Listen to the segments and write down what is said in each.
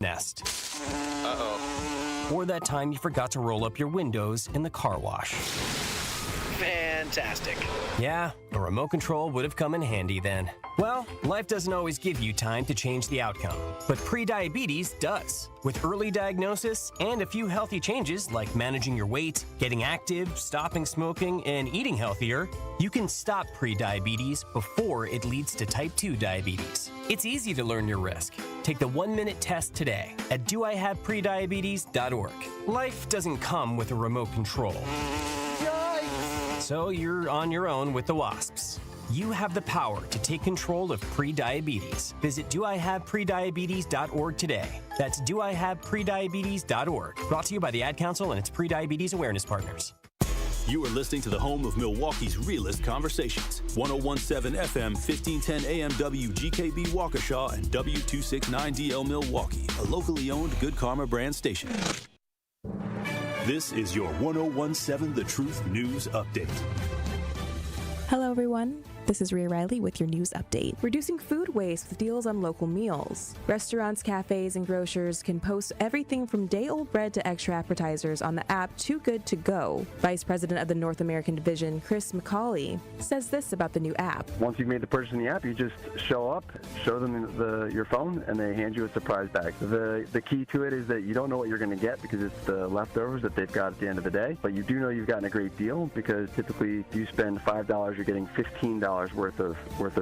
nest. Uh-oh. Or that time you forgot to roll up your windows in the car wash. Fantastic. Yeah, a remote control would have come in handy then. Well, life doesn't always give you time to change the outcome, but prediabetes does. With early diagnosis and a few healthy changes like managing your weight, getting active, stopping smoking, and eating healthier, you can stop prediabetes before it leads to type 2 diabetes. It's easy to learn your risk. Take the 1-minute test today at doihaveprediabetes.org. Life doesn't come with a remote control. So you're on your own with the wasps. You have the power to take control of prediabetes. Visit doihaveprediabetes.org today. That's doihaveprediabetes.org. Brought to you by the Ad Council and its Prediabetes Awareness Partners. You are listening to the home of Milwaukee's realest conversations. 1017 FM, 1510 AM WGKB Waukesha and W269DL Milwaukee, a locally owned Good Karma brand station. This is your 1017 The Truth News Update. Hello, everyone. This is Rhea Riley with your news update. Reducing food waste with deals on local meals. Restaurants, cafes, and grocers can post everything from day-old bread to extra appetizers on the app Too Good To Go. Vice President of the North American Division, Chris McCauley, says this about the new app. Once you've made the purchase in the app, you just show up, show them your phone, and they hand you a surprise bag. The key to it is that you don't know what you're going to get because it's the leftovers that they've got at the end of the day, but you do know you've gotten a great deal because typically if you spend $5, you're getting $15 worth of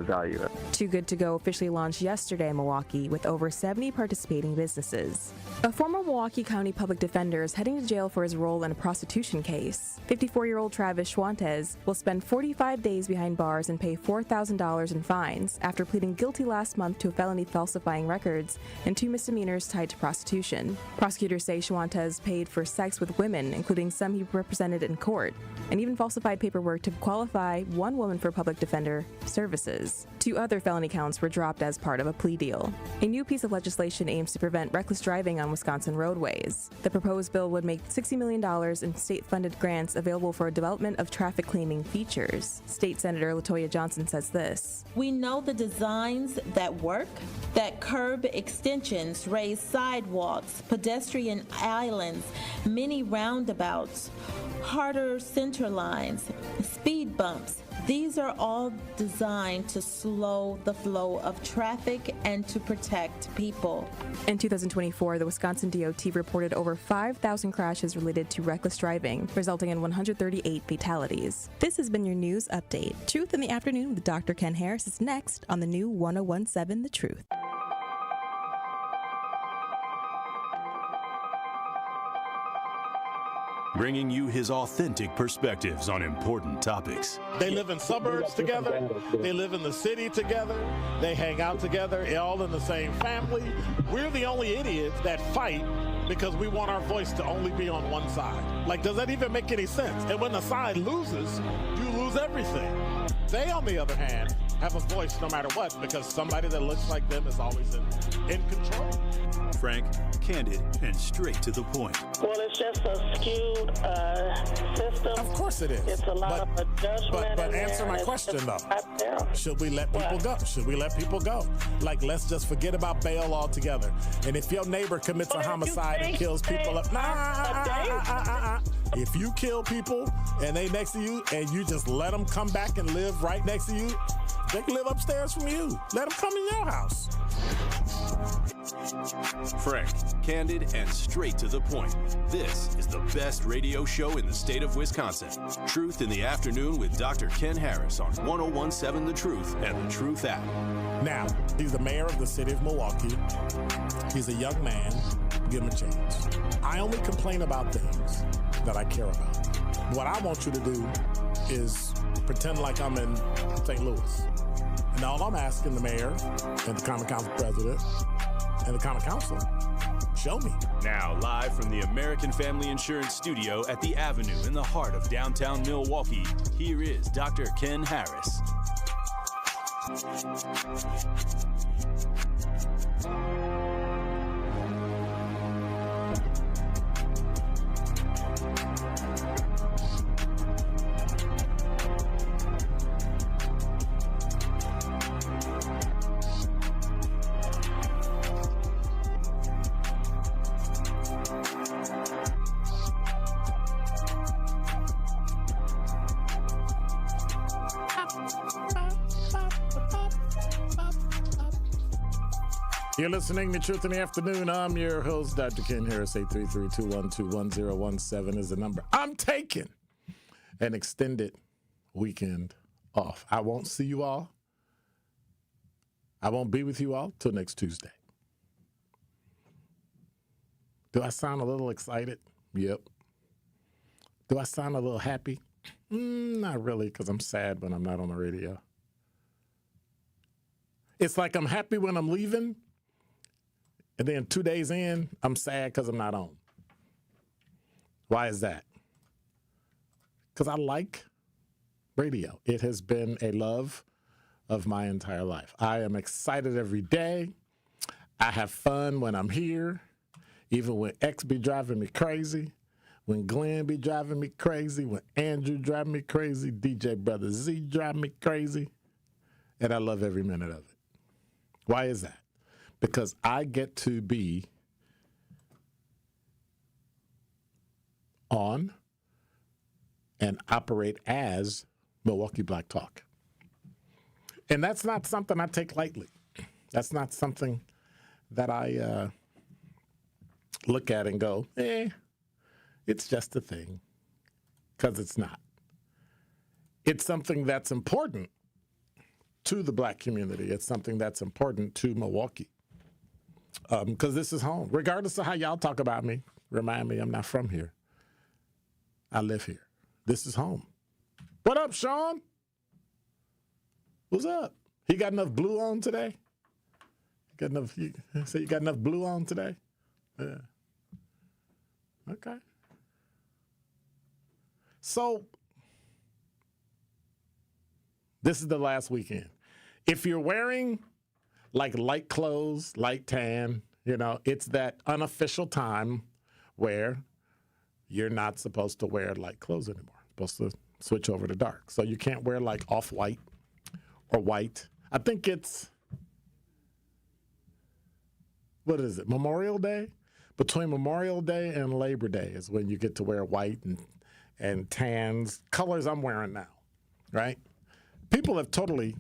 value. Too Good To Go officially launched yesterday in Milwaukee with over 70 participating businesses. A former Milwaukee County public defender is heading to jail for his role in a prostitution case. 54-year-old Travis Schwantes will spend 45 days behind bars and pay $4,000 in fines after pleading guilty last month to a felony falsifying records and 2 misdemeanors tied to prostitution. Prosecutors say Schwantes paid for sex with women, including some he represented in court, and even falsified paperwork to qualify one woman for public defender services. 2 other felony counts were dropped as part of a plea deal. A new piece of legislation aims to prevent reckless driving on Wisconsin roadways. The proposed bill would make $60 million in state-funded grants available for development of traffic calming features. State Senator LaToya Johnson says this. We know the designs that work, that curb extensions, raised sidewalks, pedestrian islands, mini roundabouts, harder center lines, speed bumps. These are all designed to slow the flow of traffic and to protect people. In 2024, the Wisconsin DOT reported over 5,000 crashes related to reckless driving, resulting in 138 fatalities. This has been your news update. Truth in the Afternoon with Dr. Ken Harris is next on the new 1017 The Truth. Bringing you his authentic perspectives on important topics. They live in suburbs together. They live in the city together. They hang out together, all in the same family. We're the only idiots that fight because we want our voice to only be on one side. Like, does that even make any sense? And when the side loses, you lose everything. They, on the other hand, have a voice no matter what because somebody that looks like them is always in control. Frank, candid, and straight to the point. Well, it's just a skewed system. Of course it is. It's a lot of adjustment. But answer my question, though. Should we let people go? Should we let people go? Like, let's just forget about bail altogether. And if your neighbor commits a homicide and kills people, if you kill people and they next to you and you just let them come back and live right next to you, they can live upstairs from you. Let them come in your house. Frank, candid, and straight to the point. This is the best radio show in the state of Wisconsin. Truth in the Afternoon with Dr. Ken Harris on 1017 The Truth and The Truth app. Now, he's the mayor of the city of Milwaukee. He's a young man. Give him a chance. I only complain about things that I care about. What I want you to do is pretend like I'm in St. Louis. And all I'm asking the mayor and the Common Council president and the Common Council, show me. Now, live from the American Family Insurance Studio at the Avenue in the heart of downtown Milwaukee, here is Dr. Ken Harris. You're listening to Truth in the Afternoon. I'm your host, Dr. Ken Harris. 833-212-1017 is the number. I'm taking an extended weekend off. I won't see you all. I won't be with you all till next Tuesday. Do I sound a little excited? Yep. Do I sound a little happy? Not really, because I'm sad when I'm not on the radio. It's like I'm happy when I'm leaving, and then 2 days in, I'm sad because I'm not on. Why is that? Because I like radio. It has been a love of my entire life. I am excited every day. I have fun when I'm here, even when X be driving me crazy, when Glenn be driving me crazy, when Andrew drive me crazy, DJ Brother Z drive me crazy, and I love every minute of it. Why is that? Because I get to be on and operate as Milwaukee Black Talk. And that's not something I take lightly. That's not something that I look at and go, it's just a thing, because it's not. It's something that's important to the black community. It's something that's important to Milwaukee. Because this is home. Regardless of how y'all talk about me, remind me I'm not from here. I live here. This is home. What up, Sean? What's up? He got enough blue on today? You got enough blue on today? Yeah. Okay. So, this is the last weekend. If you're wearing like light clothes, light tan, it's that unofficial time where you're not supposed to wear light clothes anymore. You're supposed to switch over to dark. So you can't wear like off-white or white. I think it's, what is it, Memorial Day? Between Memorial Day and Labor Day is when you get to wear white and tans, colors I'm wearing now, right? People have totally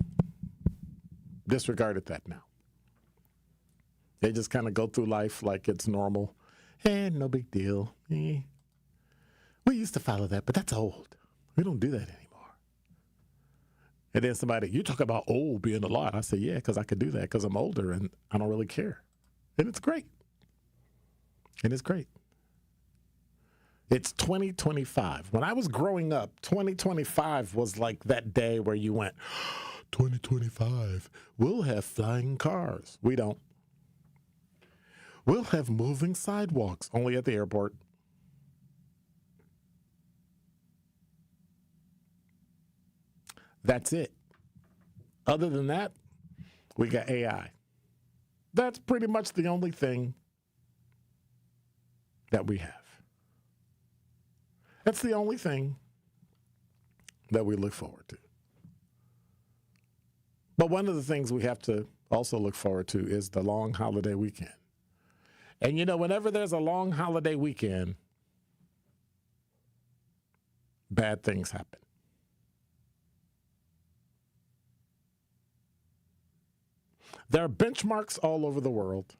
disregarded that now. They just kind of go through life like it's normal. No big deal. We used to follow that, but that's old. We don't do that anymore. And then somebody, you talk about old being a lot. I say, yeah, because I could do that because I'm older and I don't really care. And it's great. And it's great. It's 2025. When I was growing up, 2025 was like that day where you went, 2025, we'll have flying cars. We don't. We'll have moving sidewalks, only at the airport. That's it. Other than that, we got AI. That's pretty much the only thing that we have. That's the only thing that we look forward to. But one of the things we have to also look forward to is the long holiday weekend. And whenever there's a long holiday weekend, bad things happen. There are benchmarks all over the world.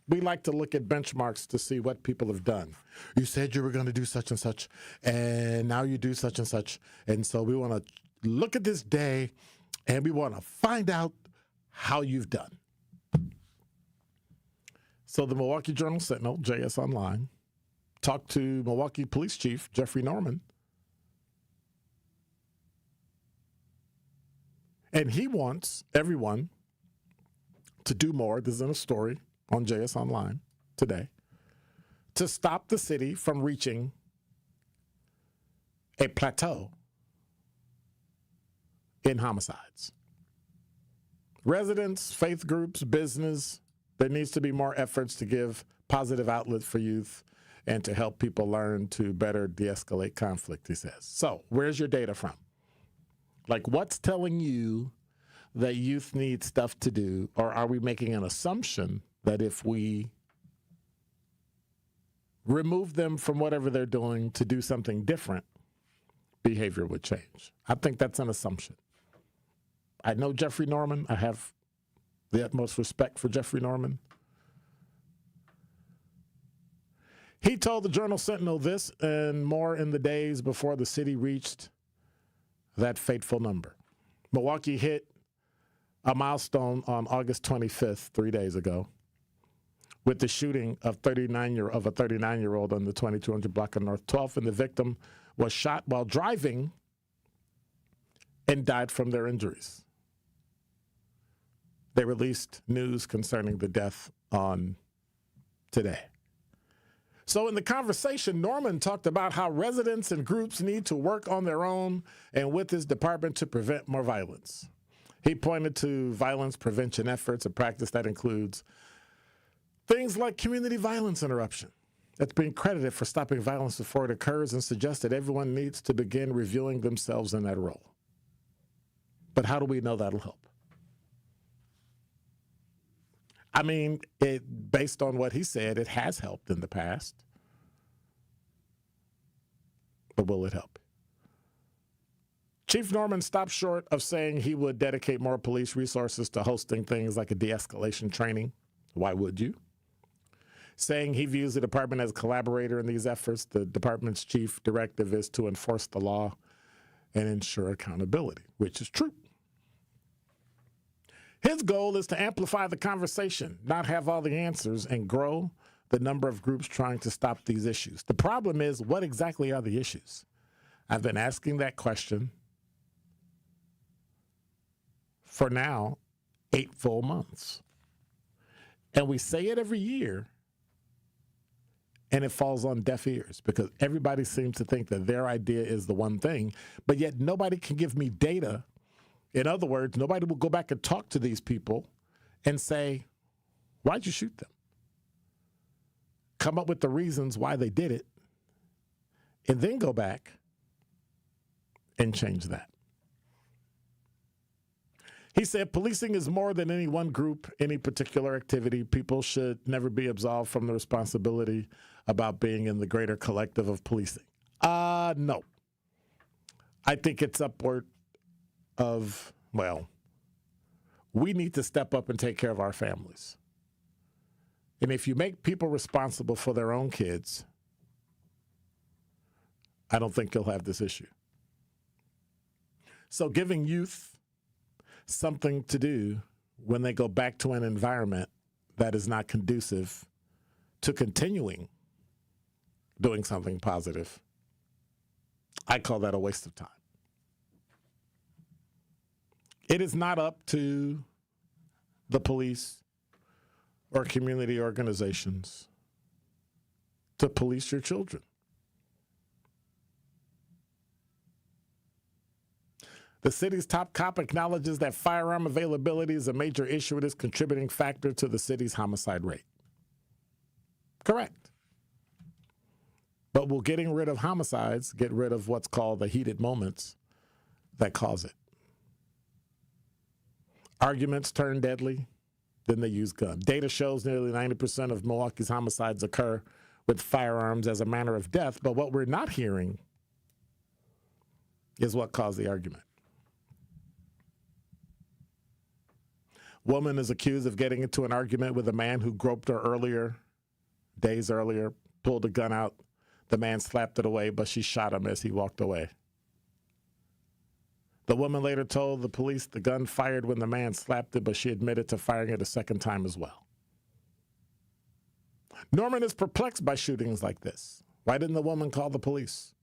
We like to look at benchmarks to see what people have done. You said you were going to do such and such, and now you do such and such. And so we want to look at this day, and we want to find out how you've done. So the Milwaukee Journal-Sentinel, JS Online, talked to Milwaukee Police Chief Jeffrey Norman, and he wants everyone to do more. This is in a story on JS Online today, to stop the city from reaching a plateau in homicides. Residents, faith groups, business, there needs to be more efforts to give positive outlets for youth and to help people learn to better de-escalate conflict, he says. So, where's your data from? Like, what's telling you that youth need stuff to do, or are we making an assumption that if we remove them from whatever they're doing to do something different, behavior would change? I think that's an assumption. I know Jeffrey Norman. I have the utmost respect for Jeffrey Norman. He told the Journal Sentinel this and more in the days before the city reached that fateful number. Milwaukee hit a milestone on August 25th, 3 days ago, with the shooting of a 39-year-old on the 2200 block of North 12th, and the victim was shot while driving and died from their injuries. They released news concerning the death on today. So in the conversation, Norman talked about how residents and groups need to work on their own and with his department to prevent more violence. He pointed to violence prevention efforts, a practice that includes things like community violence interruption. That's being credited for stopping violence before it occurs, and suggested everyone needs to begin reviewing themselves in that role. But how do we know that'll help? I mean, based on what he said, it has helped in the past. But will it help? Chief Norman stopped short of saying he would dedicate more police resources to hosting things like a de-escalation training. Why would you? Saying he views the department as a collaborator in these efforts. The department's chief directive is to enforce the law and ensure accountability, which is true. His goal is to amplify the conversation, not have all the answers, and grow the number of groups trying to stop these issues. The problem is, what exactly are the issues? I've been asking that question for now 8 full months. And we say it every year, and it falls on deaf ears because everybody seems to think that their idea is the one thing, but yet nobody can give me data. In other words, nobody will go back and talk to these people and say, why'd you shoot them? Come up with the reasons why they did it, and then go back and change that. He said policing is more than any one group, any particular activity. People should never be absolved from the responsibility about being in the greater collective of policing. No. I think it's upward of, we need to step up and take care of our families. And if you make people responsible for their own kids, I don't think you'll have this issue. So giving youth something to do when they go back to an environment that is not conducive to continuing doing something positive, I call that a waste of time. It is not up to the police or community organizations to police your children. The city's top cop acknowledges that firearm availability is a major issue and is a contributing factor to the city's homicide rate. Correct. But will getting rid of homicides get rid of what's called the heated moments that cause it? Arguments turn deadly, then they use guns. Data shows nearly 90% of Milwaukee's homicides occur with firearms as a manner of death, but what we're not hearing is what caused the argument. Woman is accused of getting into an argument with a man who groped her days earlier, pulled a gun out. The man slapped it away, but she shot him as he walked away. The woman later told the police the gun fired when the man slapped it, but she admitted to firing it a second time as well. Norman is perplexed by shootings like this. Why didn't the woman call the police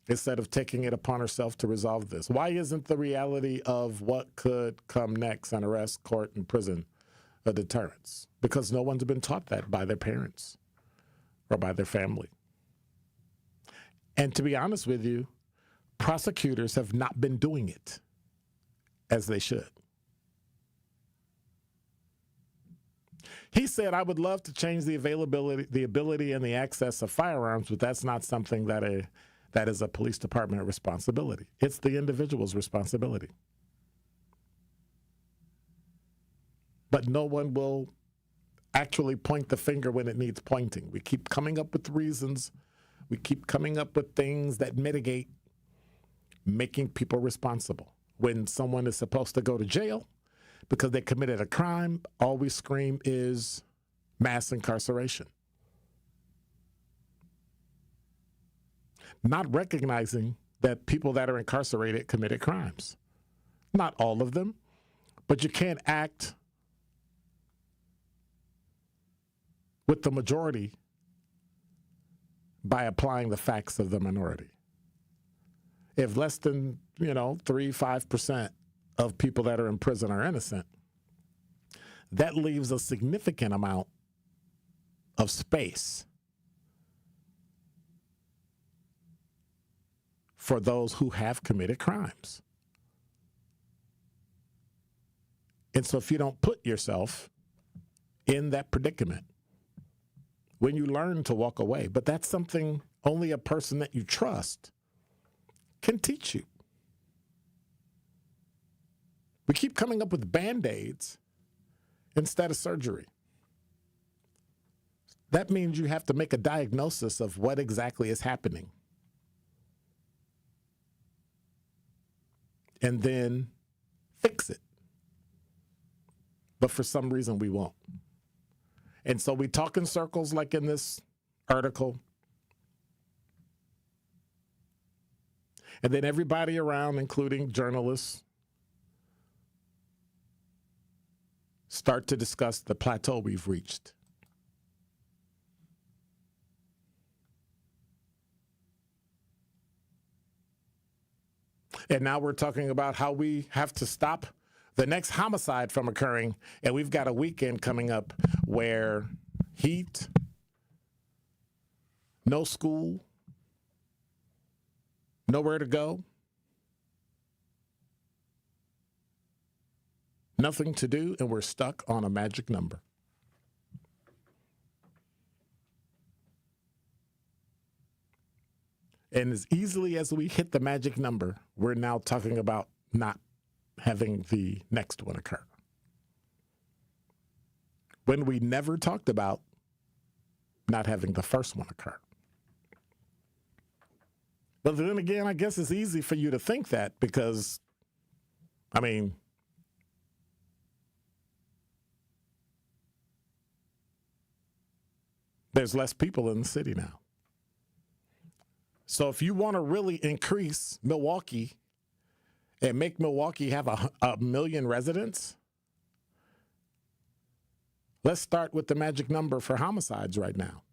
instead of taking it upon herself to resolve this? Why isn't the reality of what could come next, an arrest, court, and prison, a deterrence? Because no one's been taught that by their parents or by their family. And to be honest with you, prosecutors have not been doing it as they should. He said, I would love to change the availability, the ability, and the access of firearms, but that's not something that is a police department responsibility. It's the individual's responsibility. But no one will actually point the finger when it needs pointing. We keep coming up with reasons. We keep coming up with things that mitigate making people responsible. When someone is supposed to go to jail because they committed a crime, all we scream is mass incarceration. not recognizing that people that are incarcerated committed crimes. Not all of them, but you can't act with the majority by applying the facts of the minority. If less than, 3-5% of people that are in prison are innocent, that leaves a significant amount of space for those who have committed crimes. And so if you don't put yourself in that predicament, when you learn to walk away, but that's something only a person that you trust can teach you. We keep coming up with Band-Aids instead of surgery. That means you have to make a diagnosis of what exactly is happening. And then fix it. But for some reason, we won't. And so we talk in circles like in this article. And then everybody around, including journalists, start to discuss the plateau we've reached. And now we're talking about how we have to stop the next homicide from occurring, and we've got a weekend coming up where heat, no school, nowhere to go, nothing to do, and we're stuck on a magic number. And as easily as we hit the magic number, we're now talking about not having the next one occur. When we never talked about not having the first one occur. But then again, I guess it's easy for you to think that because, there's less people in the city now. So if you want to really increase Milwaukee and make Milwaukee have a million residents, let's start with the magic number for homicides right now.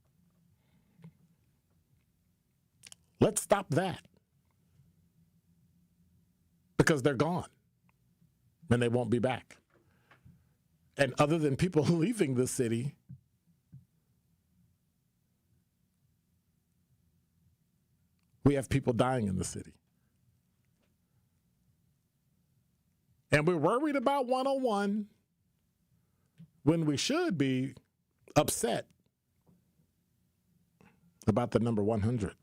Let's stop that. Because they're gone. And they won't be back. And other than people leaving the city, we have people dying in the city. And we're worried about 101 when we should be upset about the number 100.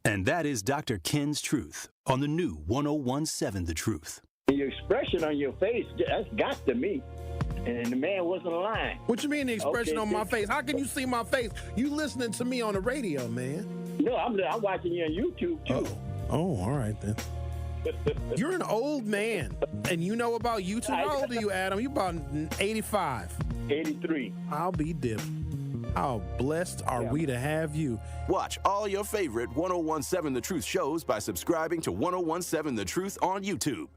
And that is Dr. Ken's Truth on the new 101.7 The Truth. Your expression on your face, that's got to me. And the man wasn't lying. What you mean the expression on my face? How can you see my face? You listening to me on the radio, man. No, I'm watching you on YouTube, too. Oh, all right, then. You're an old man, and you know about YouTube. How old are you, Adam? You about 85. 83. I'll be dipped. How blessed are we to have you? Watch all your favorite 101.7 The Truth shows by subscribing to 101.7 The Truth on YouTube.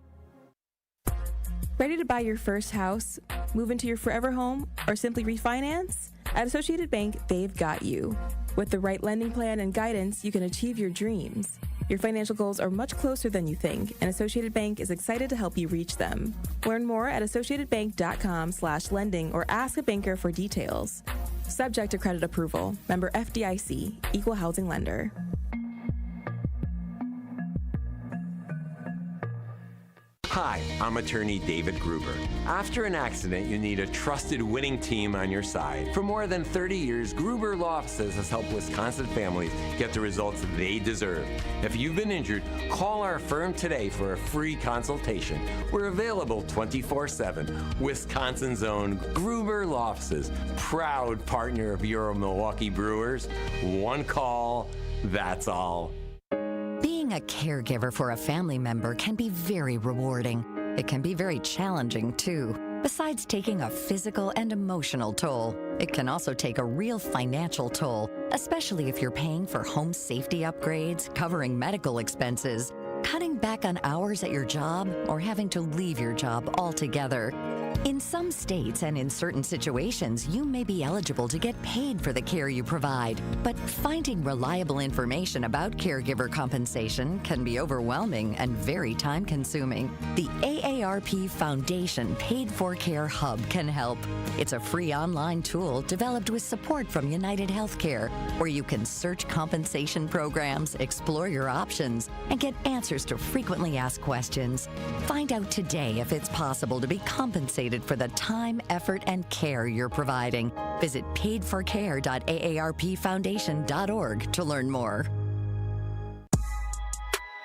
Ready to buy your first house, move into your forever home, or simply refinance? At Associated Bank, they've got you. With the right lending plan and guidance, you can achieve your dreams. Your financial goals are much closer than you think, and Associated Bank is excited to help you reach them. Learn more at associatedbank.com/lending or ask a banker for details. Subject to credit approval. Member FDIC, Equal Housing Lender. Hi, I'm attorney David Gruber. After an accident, you need a trusted winning team on your side. For more than 30 years, Gruber Law Offices has helped Wisconsin families get the results they deserve. If you've been injured, call our firm today for a free consultation. We're available 24/7. Wisconsin's own Gruber Law Offices, proud partner of Euro Milwaukee Brewers. One call, that's all. Being a caregiver for a family member can be very rewarding. It can be very challenging, too. Besides taking a physical and emotional toll, It can also take a real financial toll, especially if you're paying for home safety upgrades, covering medical expenses, cutting back on hours at your job, or having to leave your job altogether. In some states and in certain situations, you may be eligible to get paid for the care you provide, but finding reliable information about caregiver compensation can be overwhelming and very time-consuming. The AARP Foundation Paid for Care Hub can help. It's a free online tool developed with support from United Healthcare, where you can search compensation programs, explore your options, and get answers to frequently asked questions. Find out today if it's possible to be compensated for the time, effort, and care you're providing. Visit paidforcare.aarpfoundation.org to learn more.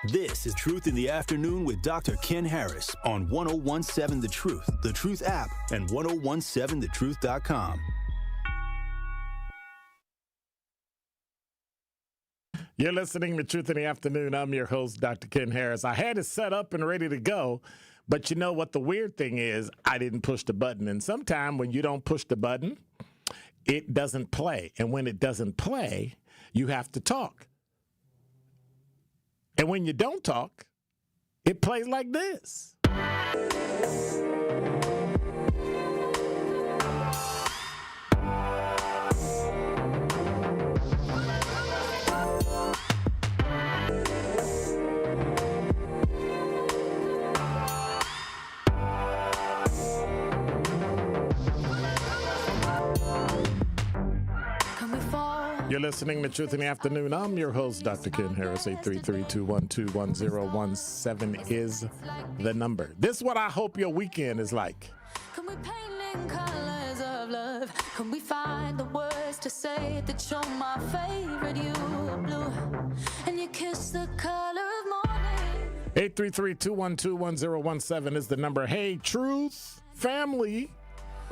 This is Truth in the Afternoon with Dr. Ken Harris on 1017 The Truth app, and 1017thetruth.com. You're listening to Truth in the Afternoon. I'm your host, Dr. Ken Harris. I had it set up and ready to go, but you know what the weird thing is? I didn't push the button. And sometimes when you don't push the button, it doesn't play. And when it doesn't play, you have to talk. And when you don't talk, it plays like this. You're listening to Truth in the Afternoon. I'm your host, Dr. Ken Harris. 833-212-1017 is the number. This is what I hope your weekend is like. Can we paint in colors of love? Can we find the words to say that you're my favorite? You are blue, and you kiss the color of morning. 833-212-1017 is the number. Hey, Truth family.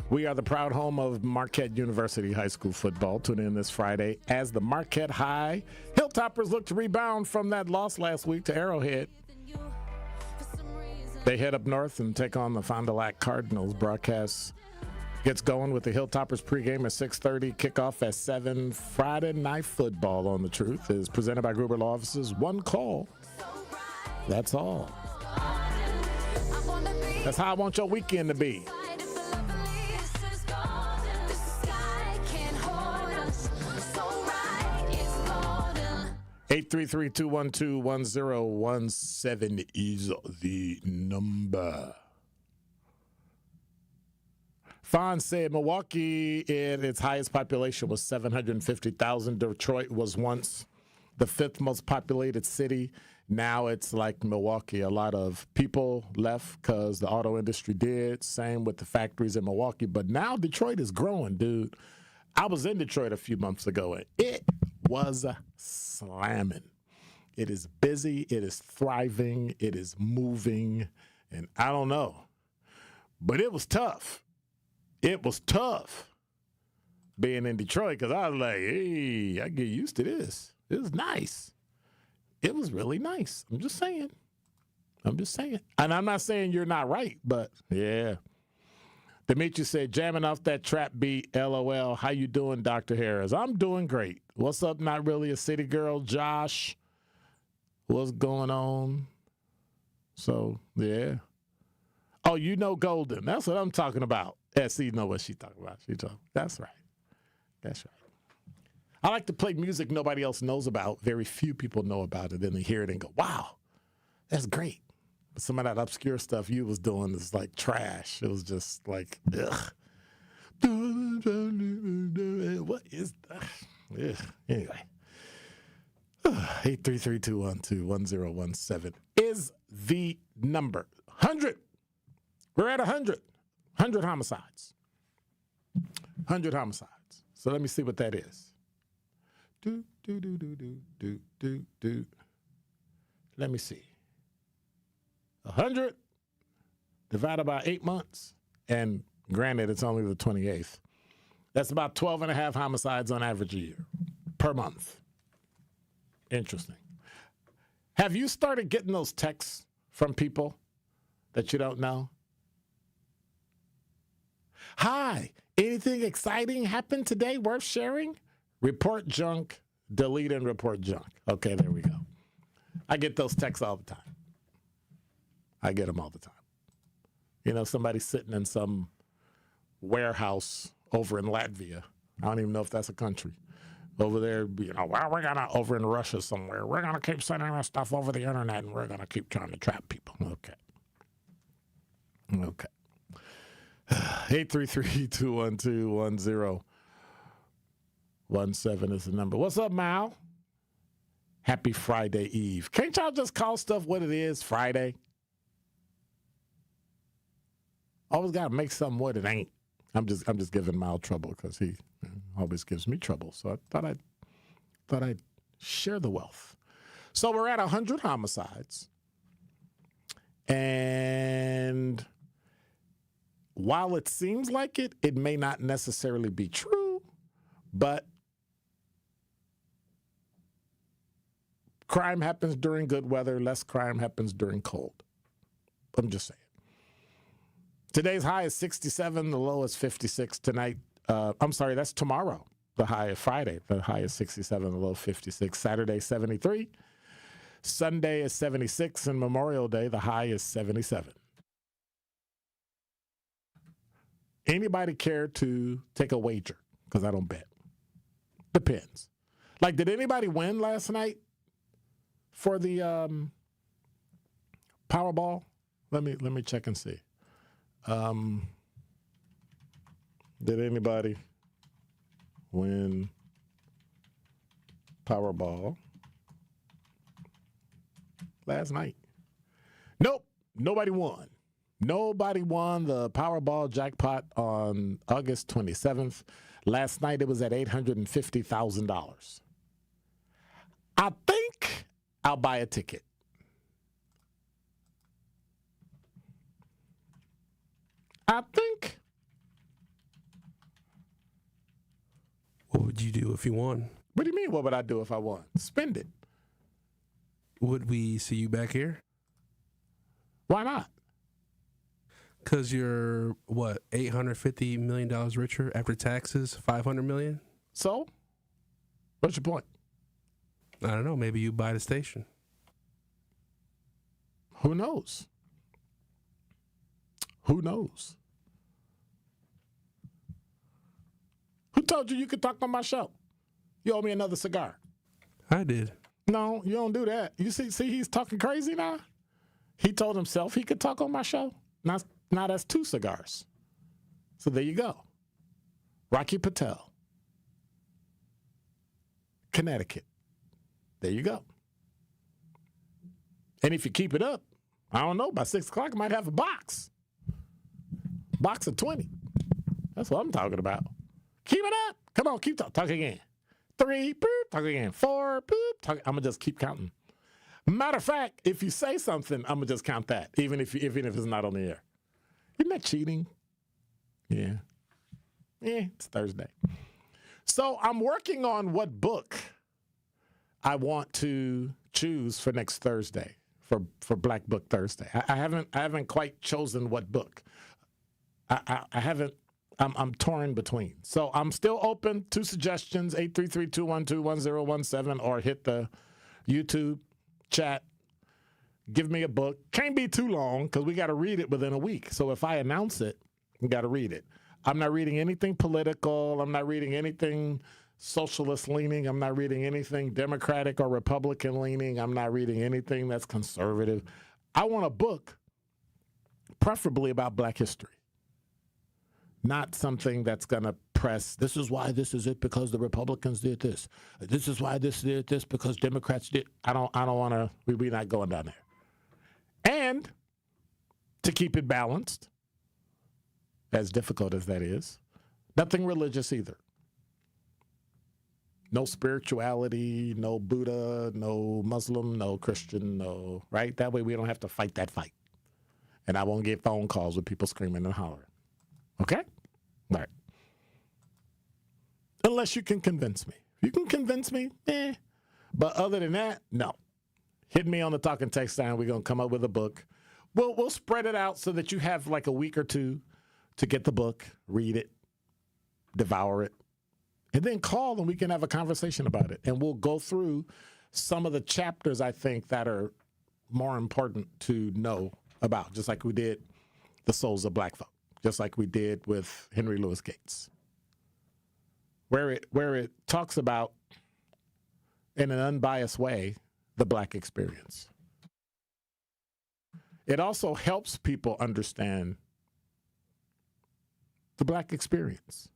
We are the proud home of Marquette University High School football. Tune in this Friday as the Marquette High Hilltoppers look to rebound from that loss last week to Arrowhead. They head up north and take on the Fond du Lac Cardinals. Broadcast gets going with the Hilltoppers pregame at 6:30, kickoff at 7. Friday Night Football on The Truth is presented by Gruber Law Offices. One call. That's all. That's how I want your weekend to be. 833-212-1017 is the number. Fawn said Milwaukee in its highest population was 750,000. Detroit was once the fifth most populated city. Now it's like Milwaukee. A lot of people left because the auto industry did. Same with the factories in Milwaukee. But now Detroit is growing, dude. I was in Detroit a few months ago, and it was slamming. It is busy. It is thriving. It is moving. And I don't know. But it was tough. It was tough being in Detroit because I was like, hey, I get used to this. It was nice. It was really nice. I'm just saying. And I'm not saying you're not right, but yeah. Demetri said, jamming off that trap beat, LOL. How you doing, Dr. Harris? I'm doing great. What's up, not really a city girl? Josh, what's going on? So, yeah. Oh, you know Golden. That's what I'm talking about. SC know what she's talking about. That's right. That's right. I like to play music nobody else knows about. Very few people know about it. Then they hear it and go, wow, that's great. But some of that obscure stuff you was doing is like trash. It was just like, ugh. What is that? Ugh. Anyway. 833-212-1017 is the number. 100. We're at 100. 100 homicides. 100 homicides. So let me see what that is. Let me see. 100 divided by 8 months, and granted, it's only the 28th. That's about 12 and a half homicides on average a year per month. Interesting. Have you started getting those texts from people that you don't know? Hi, in Anything exciting happened today worth sharing? Report junk, delete and report junk. Okay, there we go. I get those texts all the time. I get them all the time. You know, somebody sitting in some warehouse over in Latvia. I don't even know if that's a country. Over there, you know, well, we're going to, over in Russia somewhere, we're going to keep sending our stuff over the internet and we're going to keep trying to trap people. Okay. 833-212-1017 is the number. What's up, Mal? Happy Friday Eve. Can't y'all just call stuff what it is, Friday? Always got to make something what it ain't. I'm just giving Mal trouble because he always gives me trouble. So I thought I'd share the wealth. So we're at 100 homicides. And while it seems like it may not necessarily be true, but crime happens during good weather, less crime happens during cold. I'm just saying. Today's high is 67, the low is 56 tonight. I'm sorry, that's tomorrow. The high is Friday. The high is 67, the low 56. Saturday, 73. Sunday is 76, and Memorial Day, the high is 77. Anybody care to take a wager? Because I don't bet. Depends. Like, did anybody win last night for the Powerball? Let me check and see. Did anybody win Powerball last night? Nope, nobody won. Nobody won the Powerball jackpot on August 27th. Last night it was at $850,000. I think I'll buy a ticket. I think. What would you do if you won? What do you mean, what would I do if I won? Spend it. Would we see you back here? Why not? Because you're, what, $850 million richer after taxes, $500 million? So? What's your point? I don't know. Maybe you buy the station. Who knows? Who knows? Who told you could talk on my show? You owe me another cigar. I did. No, you don't do that. You see he's talking crazy now? He told himself he could talk on my show. Now that's 2 cigars. So there you go. Rocky Patel. Connecticut. There you go. And if you keep it up, I don't know, by 6 o'clock I might have a box. Box of 20. That's what I'm talking about. Keep it up. Come on, keep talking. Talk again. 3, boop, talk again. 4, boop, talk. I'm going to just keep counting. Matter of fact, if you say something, I'm going to just count that, even if it's not on the air. Isn't that cheating? Yeah. It's Thursday. So I'm working on what book I want to choose for next Thursday, for Black Book Thursday. I haven't quite chosen what book. I'm torn between. So I'm still open to suggestions, 833-212-1017, or hit the YouTube chat. Give me a book. Can't be too long because we got to read it within a week. So if I announce it, we got to read it. I'm not reading anything political. I'm not reading anything socialist leaning. I'm not reading anything Democratic or Republican leaning. I'm not reading anything that's conservative. I want a book, preferably about Black history. Not something that's going to press, this is why this is it because the Republicans did this. This is why this did this because Democrats did. I don't want to, we're not going down there. And to keep it balanced, as difficult as that is, nothing religious either. No spirituality, no Buddha, no Muslim, no Christian, no, right? That way we don't have to fight that fight. And I won't get phone calls with people screaming and hollering. Okay? All right. Unless you can convince me. If you can convince me, But other than that, no. Hit me on the talk and text line. We're going to come up with a book. We'll spread it out so that you have like a week or two to get the book, read it, devour it, and then call and we can have a conversation about it. And we'll go through some of the chapters, I think, that are more important to know about, just like we did the souls of black folk, just like we did with Henry Louis Gates, where it talks about, in an unbiased way, the black experience. It also helps people understand the black experience.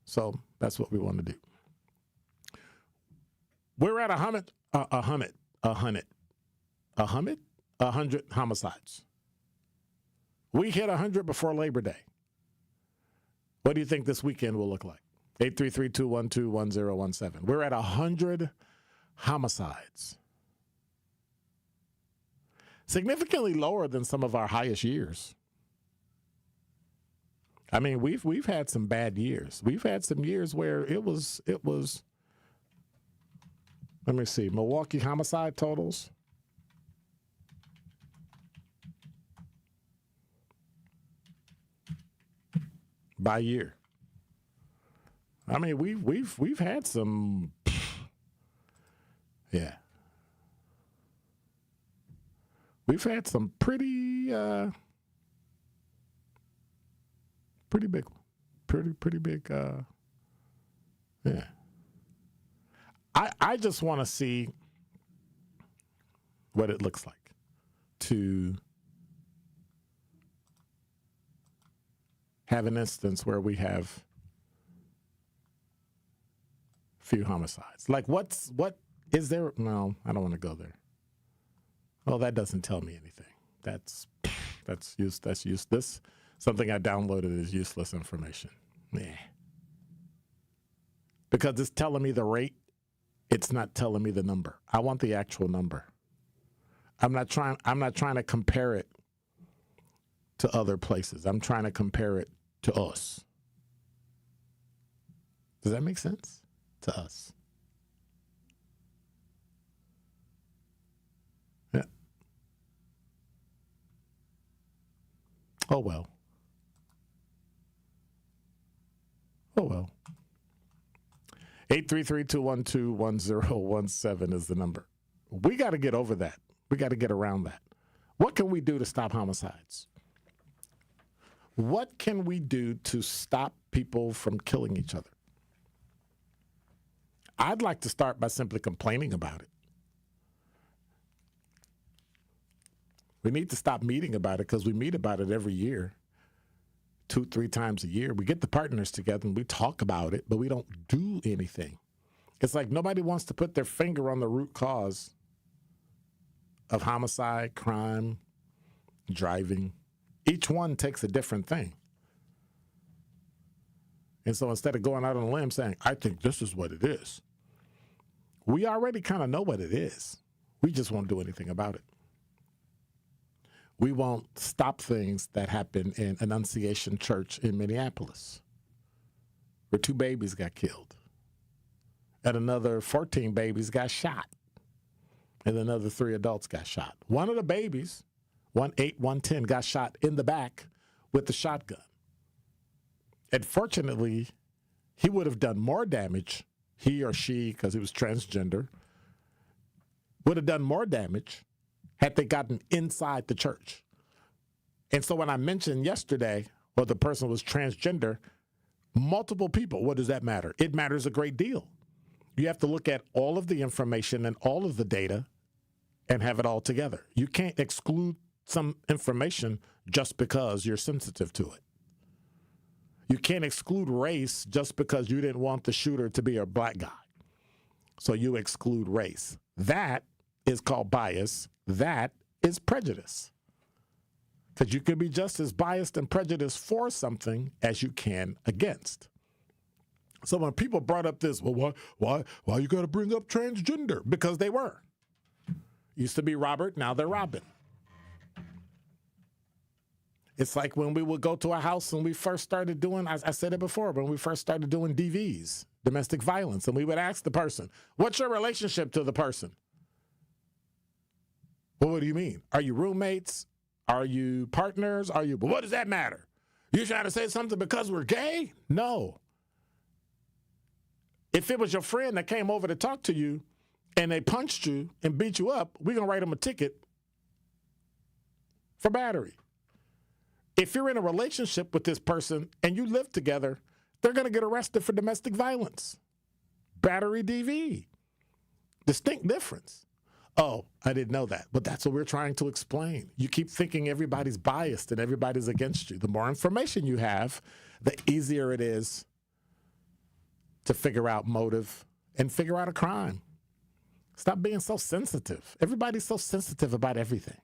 So that's what we want to do. We're at 100 homicides. We hit 100 before Labor Day. What do you think this weekend will look like? 833-212-1017. We're at 100 homicides. Significantly lower than some of our highest years. I mean, we've had some bad years. We've had some years where it was. Let me see. Milwaukee homicide totals. By year. I mean, we've had some. Yeah. We've had some pretty big, pretty big. Yeah. I just want to see what it looks like to have an instance where we have few homicides. Like what is there? No, I don't want to go there. Well, that doesn't tell me anything. That's useless. Something I downloaded is useless information. Yeah. Because it's telling me the rate, it's not telling me the number. I want the actual number. I'm not trying to compare it to other places. I'm trying to compare it to us. Does that make sense? To us. Yeah. Oh well. Oh well. 833-212-1017 is the number. We got to get over that. We got to get around that. What can we do to stop homicides? What can we do to stop people from killing each other? I'd like to start by simply complaining about it. We need to stop meeting about it because we meet about it every year, 2-3 times a year. We get the partners together and we talk about it, but we don't do anything. It's like nobody wants to put their finger on the root cause of homicide, crime, driving. Each one takes a different thing. And so instead of going out on a limb saying, I think this is what it is, we already kind of know what it is. We just won't do anything about it. We won't stop things that happen in Annunciation Church in Minneapolis, where 2 babies got killed, and another 14 babies got shot, and another 3 adults got shot. One of the babies, 1-8, 1-10, got shot in the back with the shotgun. And fortunately, he would have done more damage, he or she, because he was transgender, would have done more damage had they gotten inside the church. And so when I mentioned yesterday, well, the person was transgender, multiple people, what does that matter? It matters a great deal. You have to look at all of the information and all of the data and have it all together. You can't exclude some information just because you're sensitive to it. You can't exclude race just because you didn't want the shooter to be a black guy. So you exclude race. That is called bias. That is prejudice. Because you can be just as biased and prejudiced for something as you can against. So when people brought up this, well, why you got to bring up transgender? Because they were. Used to be Robert, now they're Robin. It's like when we would go to a house and we first started doing, I said it before, when we first started doing DVs, domestic violence, and we would ask the person, what's your relationship to the person? Well, what do you mean? Are you roommates? Are you partners? But what does that matter? You trying to say something because we're gay? No. If it was your friend that came over to talk to you and they punched you and beat you up, we're going to write them a ticket for battery. If you're in a relationship with this person and you live together, they're going to get arrested for domestic violence. Battery DV. Distinct difference. Oh, I didn't know that. But that's what we're trying to explain. You keep thinking everybody's biased and everybody's against you. The more information you have, the easier it is to figure out motive and figure out a crime. Stop being so sensitive. Everybody's so sensitive about everything.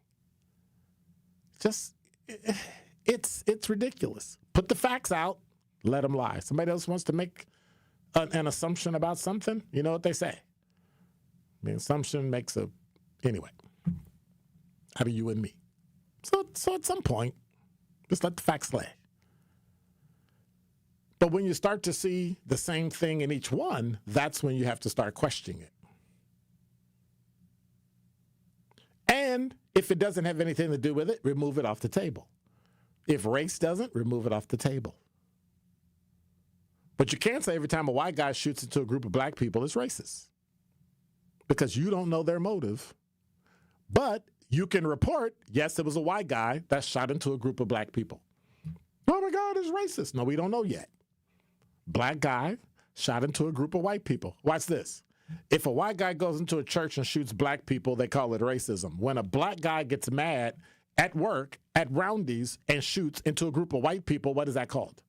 It's ridiculous. Put the facts out, let them lie. Somebody else wants to make an assumption about something, you know what they say. The assumption makes anyway, out of you and me. So at some point, just let the facts lay. But when you start to see the same thing in each one, that's when you have to start questioning it. And if it doesn't have anything to do with it, remove it off the table. If race doesn't, remove it off the table. But you can't say every time a white guy shoots into a group of black people, it's racist. Because you don't know their motive. But you can report, yes, it was a white guy that shot into a group of black people. Oh my God, it's racist. No, we don't know yet. Black guy shot into a group of white people. Watch this. If a white guy goes into a church and shoots black people, they call it racism. When a black guy gets mad at work, at Roundy's, and shoots into a group of white people, what is that called?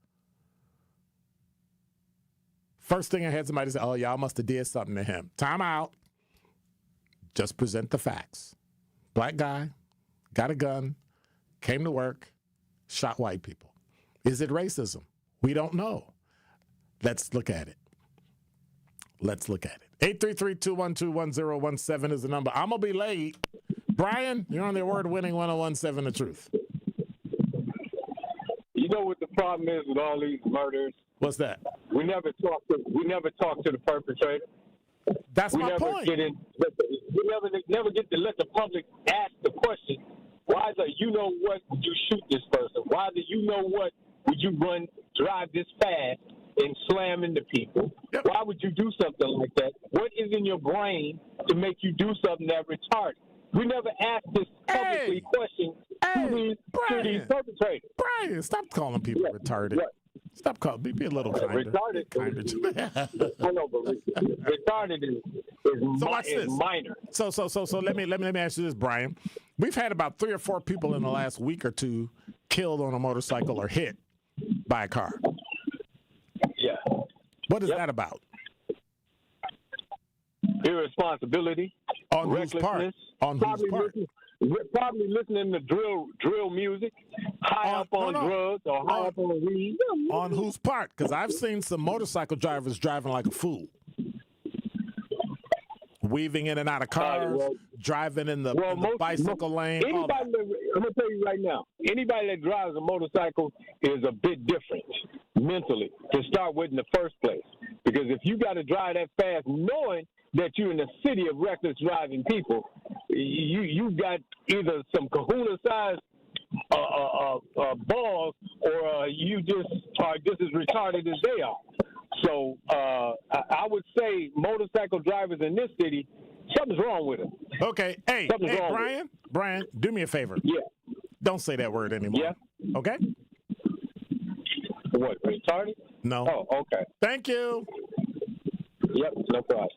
First thing I had somebody say, oh, y'all must have did something to him. Time out. Just present the facts. Black guy, got a gun, came to work, shot white people. Is it racism? We don't know. Let's look at it. Let's look at it. 833-212-1017 is the number. I'm going to be late. Brian, you're on the award-winning 1017 The Truth. You know what the problem is with all these murders? What's that? We never talk to the perpetrator. That's my point. We never get to let the public ask the question, why the you know what would you shoot this person? Why the you know what would you drive this fast and slam into people? Yep. Why would you do something like that? What is in your brain to make you do something that retarded? We never ask this publicly question to these perpetrators. Brian, stop calling people retarded. Right. Stop calling. Be a little kinder. Retarded. I know, but retarded is minor. So let me ask you this, Brian. We've had about 3 or 4 people in the last week or two killed on a motorcycle or hit by a car. Yeah. What is that about? Irresponsibility. On whose part? On whose part? Probably listening to drill music, high up on drugs or high up on weed. On whose part? Because I've seen some motorcycle drivers driving like a fool. Weaving in and out of cars, driving in the bicycle lane. I'm going to tell you right now, anybody that drives a motorcycle is a bit different mentally to start with in the first place. Because if you got to drive that fast knowing that you're in a city of reckless driving people, you got either some kahuna-sized balls or you just are just as retarded as they are. So I would say motorcycle drivers in this city, something's wrong with them. Okay. Hey, Brian, do me a favor. Yeah. Don't say that word anymore. Yeah. Okay? What, retarded? No. Oh, okay. Thank you. Yep, no problem.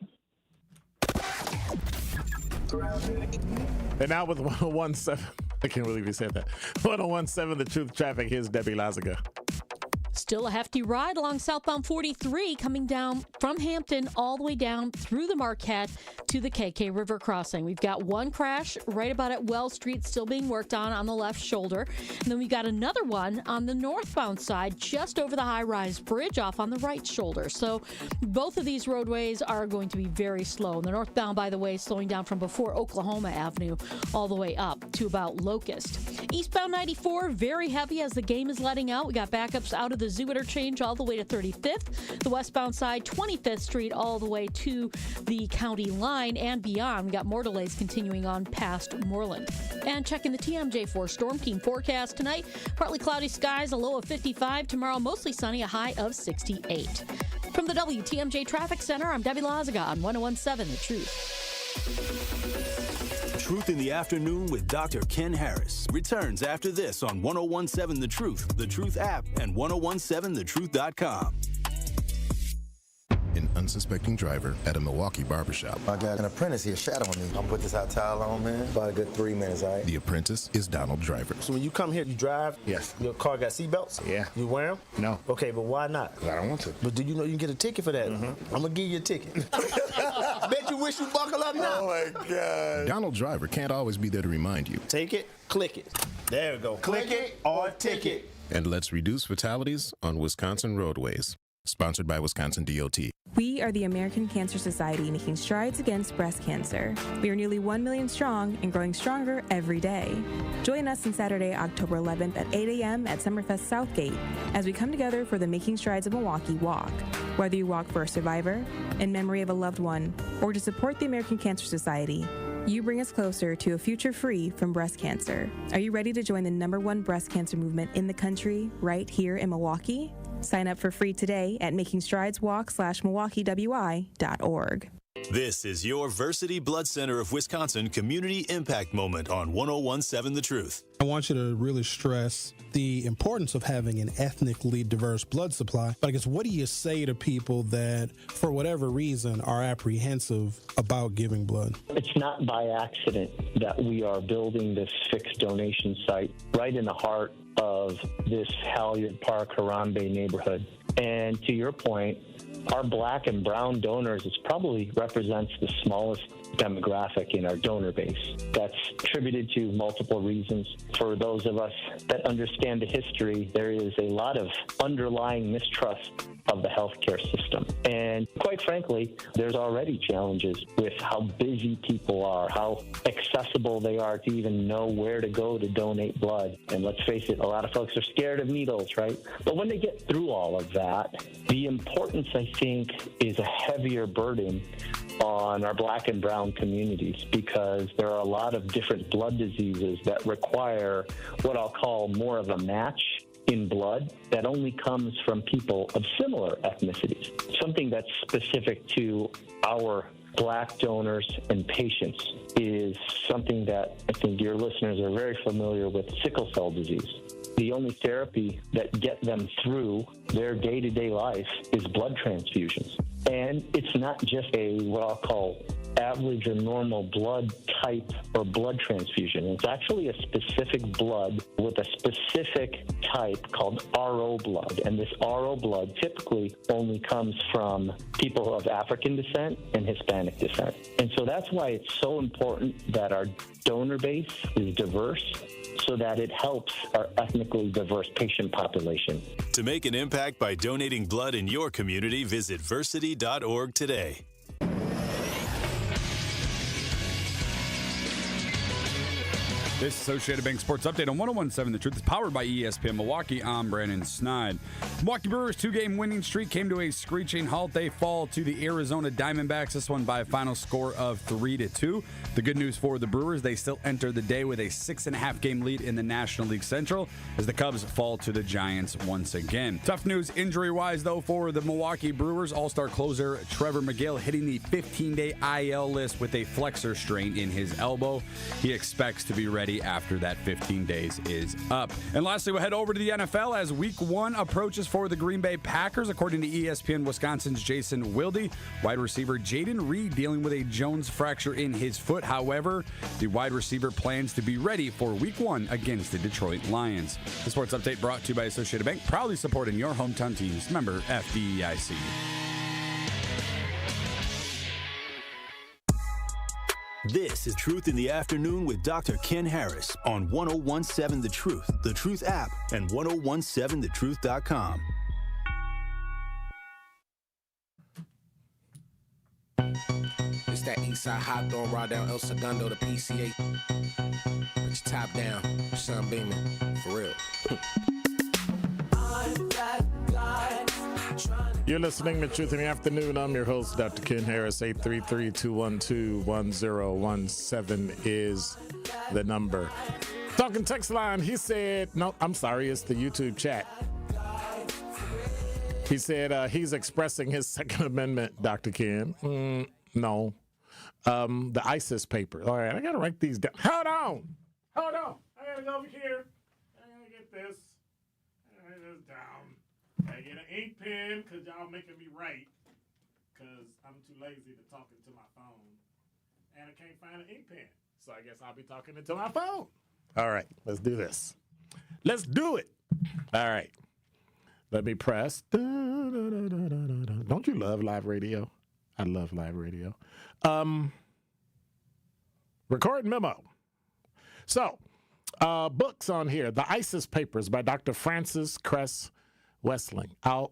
And now with 1017, I can't believe you said that. 1017 The Truth Traffic, here's Debbie Lazaga. Still a hefty ride along southbound 43 coming down from Hampton all the way down through the Marquette to the KK River crossing. We've got one crash right about at Wells Street still being worked on the left shoulder. And then we've got another one on the northbound side just over the high-rise bridge off on the right shoulder. So both of these roadways are going to be very slow. And the northbound, by the way, slowing down from before Oklahoma Avenue all the way up to about Locust. Eastbound 94, very heavy as the game is letting out. We got backups out of the the Zoo Interchange all the way to 35th. The westbound side, 25th Street all the way to the county line and beyond. We got more delays continuing on past Moreland. And checking the TMJ4 Storm King forecast tonight. Partly cloudy skies, a low of 55. Tomorrow, mostly sunny, a high of 68. From the WTMJ Traffic Center, I'm Debbie Lazaga on 101.7 The Truth. Truth in the Afternoon with Dr. Ken Harris returns after this on 101.7 The Truth app, and 101.7thetruth.com. An unsuspecting driver at a Milwaukee barbershop. I got an apprentice here shadowing me. I'm gonna put this hot towel on, man. About a good 3 minutes, all right? The apprentice is Donald Driver. So when you come here, you drive? Yes. Your car got seatbelts? Yeah. You wear them? No. Okay, but why not? I don't want to. But do you know you can get a ticket for that? I'm gonna give you a ticket. Bet you wish you buckle up now. Oh my God. Donald Driver can't always be there to remind you. Take it, click it. There we go. Click it or ticket. And let's reduce fatalities on Wisconsin roadways. Sponsored by Wisconsin DOT. We are the American Cancer Society, making strides against breast cancer. We are nearly 1 million strong and growing stronger every day. Join us on Saturday, October 11th at 8 a.m. at Summerfest Southgate as we come together for the Making Strides of Milwaukee Walk. Whether you walk for a survivor, in memory of a loved one, or to support the American Cancer Society, you bring us closer to a future free from breast cancer. Are you ready to join the #1 breast cancer movement in the country right here in Milwaukee? Sign up for free today at makingstrideswalk.milwaukeewi.org. This is your Versity Blood Center of Wisconsin Community Impact Moment on 101.7 The Truth. I want you to really stress the importance of having an ethnically diverse blood supply. But I guess, what do you say to people that, for whatever reason, are apprehensive about giving blood? It's not by accident that we are building this fixed donation site right in the heart of this Halyard Park, Harambe neighborhood. And to your point, our black and brown donors probably represents the smallest demographic in our donor base. That's attributed to multiple reasons. For those of us that understand the history, there is a lot of underlying mistrust of the healthcare system. And quite frankly, there's already challenges with how busy people are, how accessible they are to even know where to go to donate blood. And let's face it, a lot of folks are scared of needles, right? But when they get through all of that, the importance, I think, is a heavier burden on our black and brown communities, because there are a lot of different blood diseases that require what I'll call more of a match in blood that only comes from people of similar ethnicities. Something that's specific to our black donors and patients is something that I think your listeners are very familiar with: sickle cell disease. The only therapy that get them through their day-to-day life is blood transfusions. And it's not just a what I'll call average or normal blood type or blood transfusion. It's actually a specific blood with a specific type called RO blood. And this RO blood typically only comes from people of African descent and Hispanic descent. And so that's why it's so important that our donor base is diverse, so that it helps our ethnically diverse patient population. To make an impact by donating blood in your community, visit versity.org today. This Associated Bank Sports Update on 101.7 The Truth is powered by ESPN Milwaukee. I'm Brandon Snide. Milwaukee Brewers' 2-game winning streak came to a screeching halt. They fall to the Arizona Diamondbacks, this one by a final score of 3-2. The good news for the Brewers, they still enter the day with a 6.5-game lead in the National League Central as the Cubs fall to the Giants once again. Tough news injury-wise, though, for the Milwaukee Brewers. All-star closer Trevor McGill hitting the 15-day IL list with a flexor strain in his elbow. He expects to be ready after that 15 days is up. And lastly, we'll head over to the NFL as Week 1 approaches for the Green Bay Packers. According to ESPN Wisconsin's Jason Wilde, wide receiver Jaden Reed dealing with a Jones fracture in his foot. However, the wide receiver plans to be ready for Week 1 against the Detroit Lions. The sports update brought to you by Associated Bank, proudly supporting your hometown teams. Member FDIC. This is Truth in the Afternoon with Dr. Ken Harris on 101.7 The Truth app, and 101.7thetruth.com. It's that Eastside hot throwing right down El Segundo to PCA. Put your top down, sun beaming, for real. I'm back. You're listening to Truth in the Afternoon. I'm your host, Dr. Ken Harris. 833-212-1017 is the number. Talking text line, he said, no, I'm sorry, it's the YouTube chat. He said he's expressing his Second Amendment, Dr. Ken. No. The ISIS paper. All right, I got to write these down. Hold on. I got to go over here. I got to get this. Write this down. I get an ink pen because y'all making me write because I'm too lazy to talk into my phone. And I can't find an ink pen. So I guess I'll be talking into my phone. All right, let's do this. Let's do it. All right. Let me press. Don't you love live radio? I love live radio. Record memo. So, books on here. The ISIS Papers by Dr. Francis Cress Welsing. I'll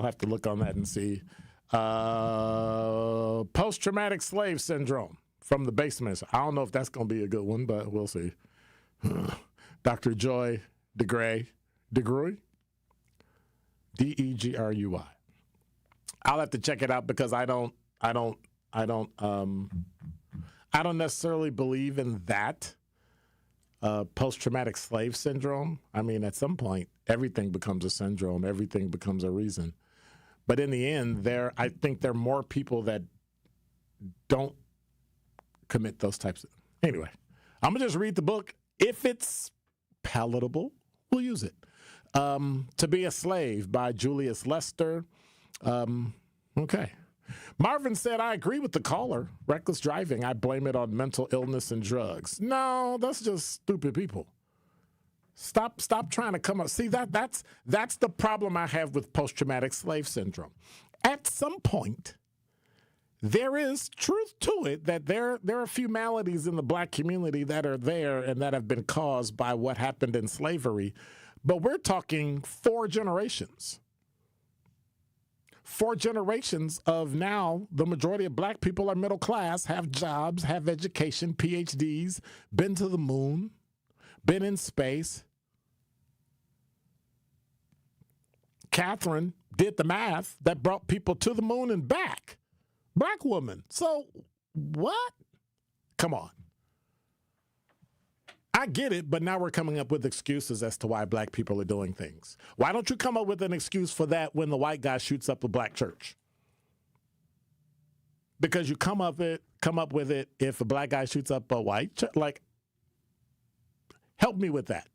have to look on that and see. Post-traumatic slave syndrome from the basement. I don't know if that's going to be a good one, but we'll see. Dr. Joy DeGruy. DEGRUY. I'll have to check it out because I don't necessarily believe in that post-traumatic slave syndrome. I mean, at some point, everything becomes a syndrome. Everything becomes a reason. But in the end, I think there are more people that don't commit those types of. Anyway, I'm gonna just read the book. If it's palatable, we'll use it. To Be a Slave by Julius Lester. Okay. Marvin said, I agree with the caller. Reckless driving, I blame it on mental illness and drugs. No, that's just stupid people. Stop trying to come up. See, that's the problem I have with post-traumatic slave syndrome. At some point, there is truth to it that there are a few maladies in the black community that are there and that have been caused by what happened in slavery. But we're talking 4 generations. 4 generations of now, the majority of black people are middle class, have jobs, have education, PhDs, been to the moon, been in space. Catherine did the math that brought people to the moon and back. Black woman. So what? Come on. I get it, but now we're coming up with excuses as to why black people are doing things. Why don't you come up with an excuse for that when the white guy shoots up a black church? Because you come up with it if a black guy shoots up a white church. Like, help me with that.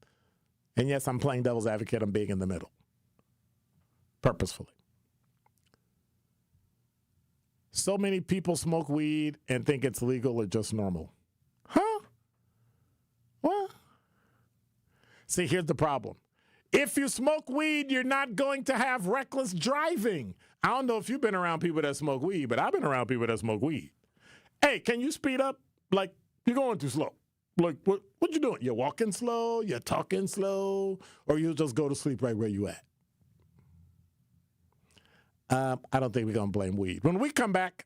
And yes, I'm playing devil's advocate. I'm being in the middle. Purposefully. So many people smoke weed and think it's legal or just normal. Huh? What? See, here's the problem. If you smoke weed, you're not going to have reckless driving. I don't know if you've been around people that smoke weed, but I've been around people that smoke weed. Hey, can you speed up? Like, you're going too slow. Like, what you doing? You're walking slow, you're talking slow, or you'll just go to sleep right where you at. I don't think we're going to blame weed. When we come back,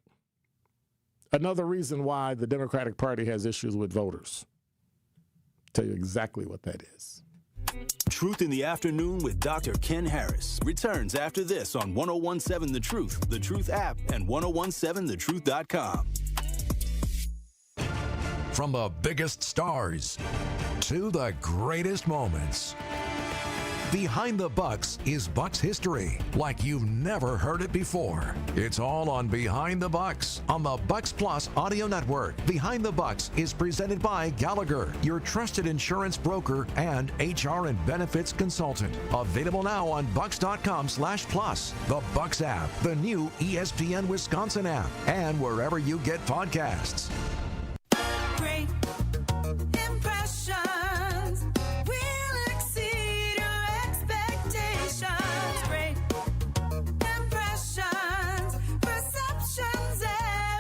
another reason why the Democratic Party has issues with voters. Tell you exactly what that is. Truth in the Afternoon with Dr. Ken Harris returns after this on 1017 The Truth, The Truth app, and 1017thetruth.com. From the biggest stars to the greatest moments. Behind the Bucks is Bucks history like you've never heard it before. It's all on Behind the Bucks on the Bucks Plus audio network. Behind the Bucks is presented by Gallagher, your trusted insurance broker and HR and benefits consultant. Available now on bucks.com/plus, the Bucks app, the new ESPN Wisconsin app, and wherever you get podcasts. Great impressions will exceed your expectations. Great impressions, perceptions,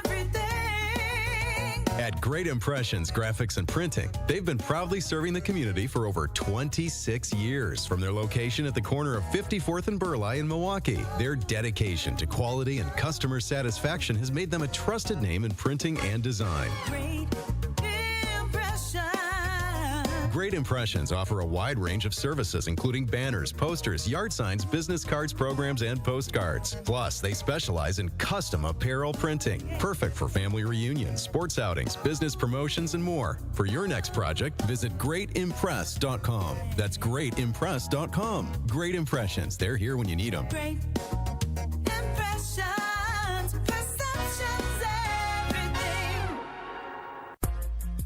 everything. At Great Impressions Graphics and Printing, they've been proudly serving the community for over 26 years. From their location at the corner of 54th and Burleigh in Milwaukee, their dedication to quality and customer satisfaction has made them a trusted name in printing and design. Great Great Impressions offer a wide range of services, including banners, posters, yard signs, business cards, programs, and postcards. Plus, they specialize in custom apparel printing, perfect for family reunions, sports outings, business promotions, and more. For your next project, visit greatimpress.com. That's greatimpress.com. Great Impressions. They're here when you need them. Great impressions, perceptions, everything.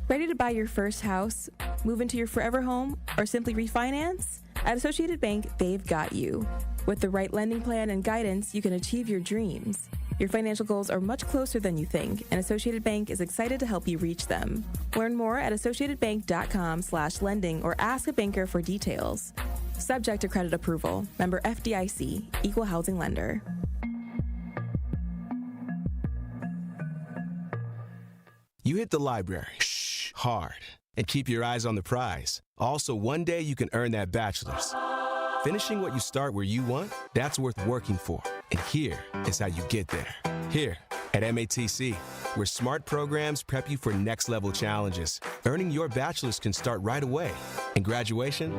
Ready to buy your first house, move into your forever home, or simply refinance? At Associated Bank, they've got you. With the right lending plan and guidance, you can achieve your dreams. Your financial goals are much closer than you think, and Associated Bank is excited to help you reach them. Learn more at associatedbank.com/lending or ask a banker for details. Subject to credit approval. Member FDIC, Equal Housing Lender. You hit the library. Shh, hard. And keep your eyes on the prize. Also, one day you can earn that bachelor's. Finishing what you start where you want, that's worth working for. And here is how you get there. Here at MATC, where smart programs prep you for next level challenges. Earning your bachelor's can start right away. And graduation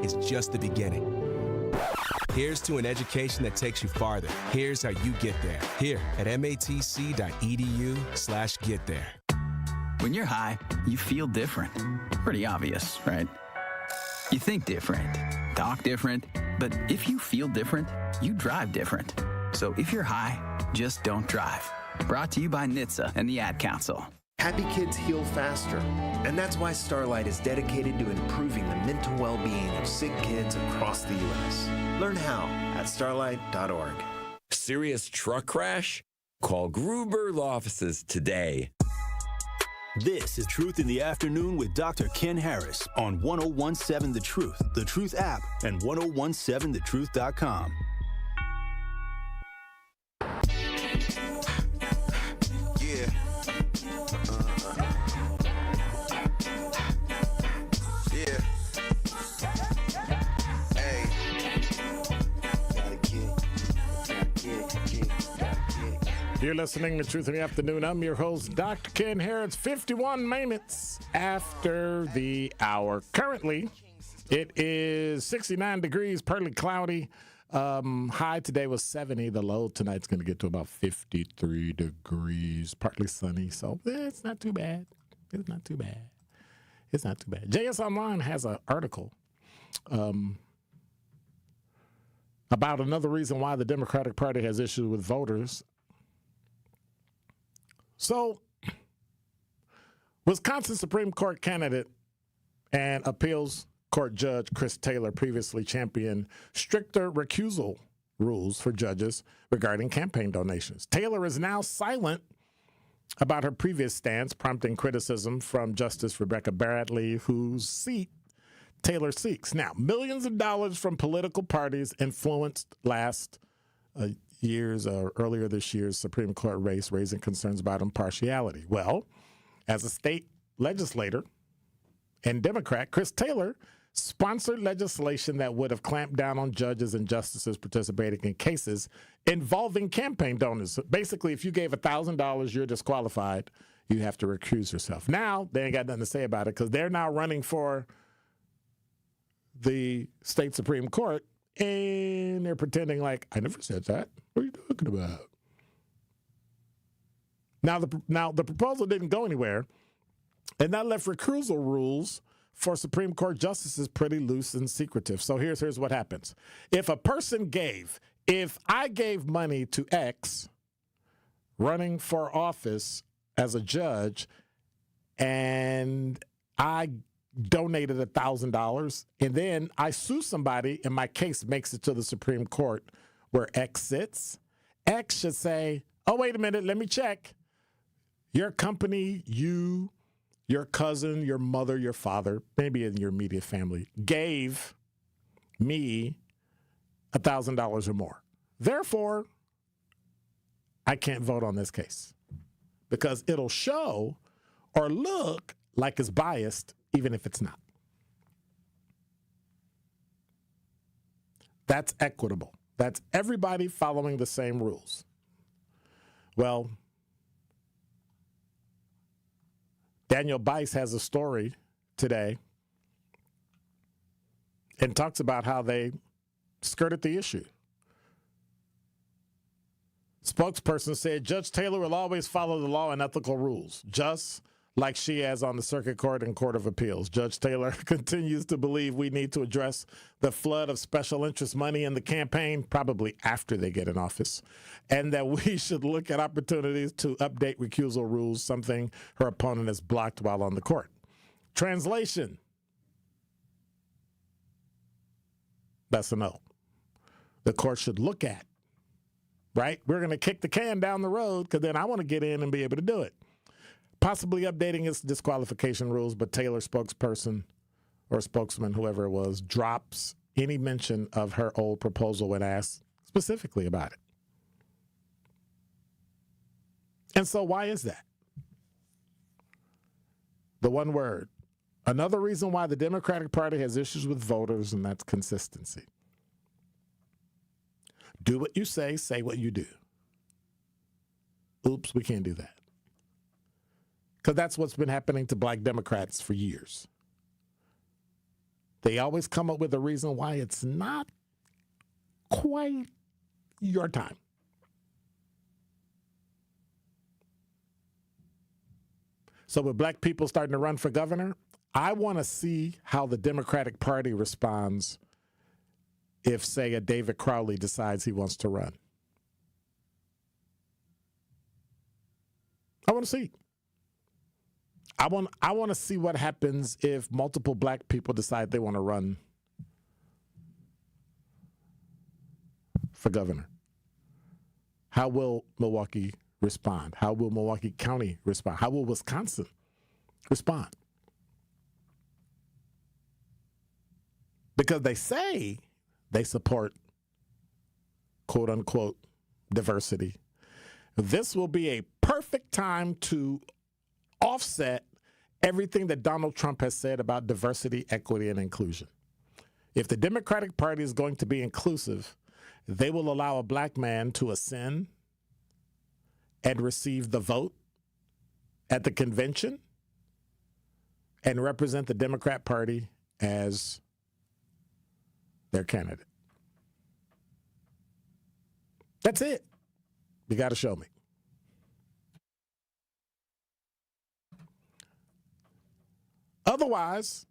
is just the beginning. Here's to an education that takes you farther. Here's how you get there. Here at matc.edu/get there. When you're high, you feel different. Pretty obvious, right? You think different, talk different, but if you feel different, you drive different. So if you're high, just don't drive. Brought to you by NHTSA and the Ad Council. Happy kids heal faster, and that's why Starlight is dedicated to improving the mental well-being of sick kids across the U.S. Learn how at starlight.org. Serious truck crash? Call Gruber Law Offices today. This is Truth in the Afternoon with Dr. Ken Harris on 1017 The Truth app, and 1017thetruth.com. Yeah. Yeah. Hey. Gotta get. You're listening to Truth in the Afternoon. I'm your host, Dr. Ken Harris. 51 minutes after the hour. Currently, it is 69 degrees, partly cloudy. High today was 70. The low tonight's going to get to about 53 degrees, partly sunny. So it's not too bad. It's not too bad. It's not too bad. JS Online has an article about another reason why the Democratic Party has issues with voters. So, Wisconsin Supreme Court candidate and appeals court judge Chris Taylor previously championed stricter recusal rules for judges regarding campaign donations. Taylor is now silent about her previous stance, prompting criticism from Justice Rebecca Bradley, whose seat Taylor seeks. Now, millions of dollars from political parties influenced earlier this year's Supreme Court race, raising concerns about impartiality. Well, as a state legislator and Democrat, Chris Taylor sponsored legislation that would have clamped down on judges and justices participating in cases involving campaign donors. Basically, if you gave $1,000, you're disqualified. You have to recuse yourself. Now, they ain't got nothing to say about it because they're now running for the state Supreme Court, and they're pretending like, I never said that. What are you talking about? Now the proposal didn't go anywhere, and that left recusal rules for Supreme Court justices pretty loose and secretive. So here's what happens. If I gave money to X running for office as a judge, and I donated $1,000, and then I sue somebody and my case makes it to the Supreme Court where X sits, X should say, oh, wait a minute, let me check. Your company, you, your cousin, your mother, your father, maybe in your immediate family, gave me $1,000 or more. Therefore, I can't vote on this case because it'll show or look like it's biased, even if it's not. That's equitable. That's everybody following the same rules. Well, Daniel Bice has a story today and talks about how they skirted the issue. Spokesperson said Judge Taylor will always follow the law and ethical rules, just like she has on the Circuit Court and Court of Appeals. Judge Taylor continues to believe we need to address the flood of special interest money in the campaign, probably after they get in office, and that we should look at opportunities to update recusal rules, something her opponent has blocked while on the court. Translation. That's a no. The court should look at, right? We're going to kick the can down the road because then I want to get in and be able to do it. Possibly updating its disqualification rules, but Taylor spokesperson or spokesman, whoever it was, drops any mention of her old proposal when asked specifically about it. And so why is that? The one word. Another reason why the Democratic Party has issues with voters, and that's consistency. Do what you say what you do. Oops, we can't do that. Because that's what's been happening to black Democrats for years. They always come up with a reason why it's not quite your time. So with black people starting to run for governor, I want to see how the Democratic Party responds if, say, a David Crowley decides he wants to run. I want to see. I want to see what happens if multiple black people decide they want to run for governor. How will Milwaukee respond? How will Milwaukee County respond? How will Wisconsin respond? Because they say they support, quote unquote, diversity. This will be a perfect time to offset everything that Donald Trump has said about diversity, equity, and inclusion. If the Democratic Party is going to be inclusive, they will allow a black man to ascend and receive the vote at the convention and represent the Democrat Party as their candidate. That's it. You got to show me. Otherwise,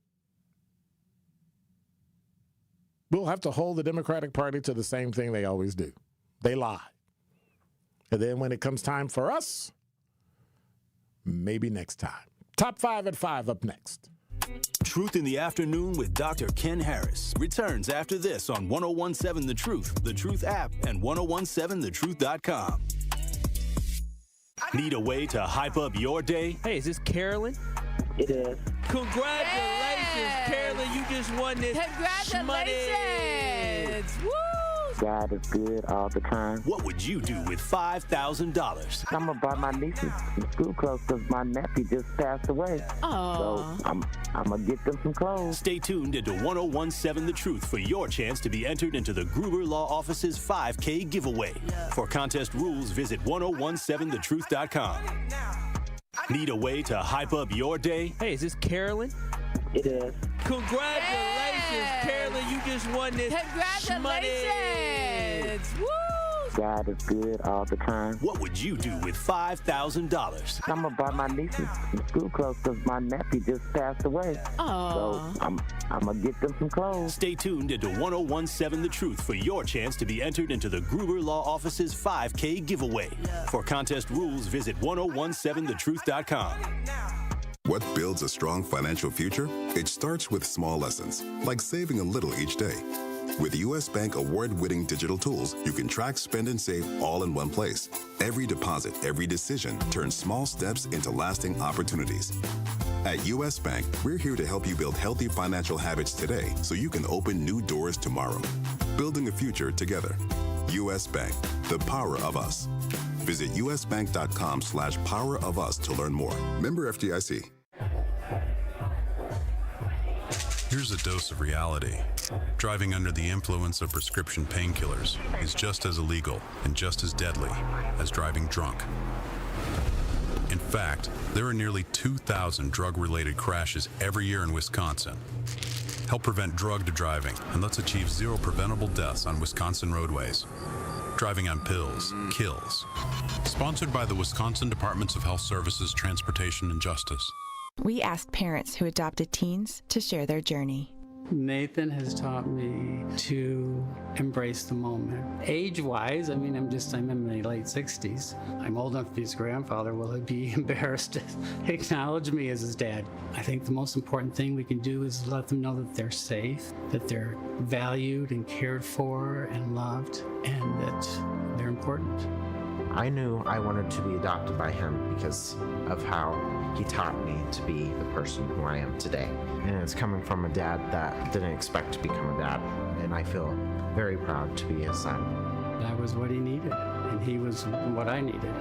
we'll have to hold the Democratic Party to the same thing they always do. They lie. And then when it comes time for us, maybe next time. Top 5 at 5 up next. Truth in the Afternoon with Dr. Ken Harris returns after this on 1017 The Truth app, and 1017thetruth.com. Need a way to hype up your day? Hey, is this Carolyn? It is. Congratulations, Carolyn. You just won this. Congratulations. Woo! God is good all the time. What would you do with $5,000? I'm going to buy my nieces some school clothes because my nephew just passed away. Aww. So I'm going to get them some clothes. Stay tuned into 1017 The Truth for your chance to be entered into the Gruber Law Office's 5K giveaway. For contest rules, visit 1017thetruth.com. Need a way to hype up your day? Hey, is this Carolyn? It is. Congratulations, Carolyn. You just won this. Congratulations. Woo! God is good all the time. What would you do with $5,000? I'm going to buy my nieces some school clothes because my nephew just passed away. Aww. So I'm going to get them some clothes. Stay tuned into 1017 The Truth for your chance to be entered into the Gruber Law Office's 5K giveaway. For contest rules, visit 1017thetruth.com. What builds a strong financial future? It starts with small lessons, like saving a little each day. With U.S. Bank award-winning digital tools, you can track, spend, and save all in one place. Every deposit, every decision turns small steps into lasting opportunities. At U.S. Bank, we're here to help you build healthy financial habits today so you can open new doors tomorrow. Building a future together. U.S. Bank, the power of us. Visit usbank.com/powerofus to learn more. Member FDIC. Here's a dose of reality. Driving under the influence of prescription painkillers is just as illegal and just as deadly as driving drunk. In fact, there are nearly 2,000 drug-related crashes every year in Wisconsin. Help prevent drugged driving, and let's achieve zero preventable deaths on Wisconsin roadways. Driving on pills kills. Sponsored by the Wisconsin Departments of Health Services, Transportation, and Justice. We asked parents who adopted teens to share their journey. Nathan has taught me to embrace the moment. Age-wise, I'm in my late 60s. I'm old enough to be his grandfather. Will he be embarrassed to acknowledge me as his dad? I think the most important thing we can do is let them know that they're safe, that they're valued and cared for and loved, and that they're important. I knew I wanted to be adopted by him because of how he taught me to be the person who I am today. And it's coming from a dad that didn't expect to become a dad, and I feel very proud to be his son. That was what he needed, and he was what I needed.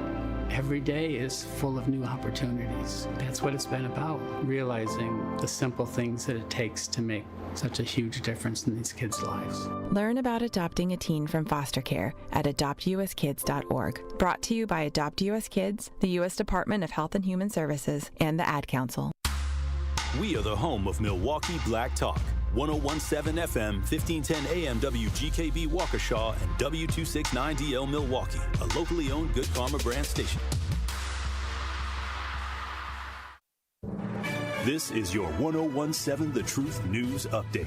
Every day is full of new opportunities. That's what it's been about, realizing the simple things that it takes to make such a huge difference in these kids' lives. Learn about adopting a teen from foster care at adoptuskids.org. Brought to you by Adopt US Kids, the U.S. Department of Health and Human Services, and the Ad Council. We are the home of Milwaukee Black Talk. 1017 FM, 1510 AM WGKB Waukesha, and W269DL Milwaukee, a locally owned Good Karma brand station. This is your 1017 The Truth News Update.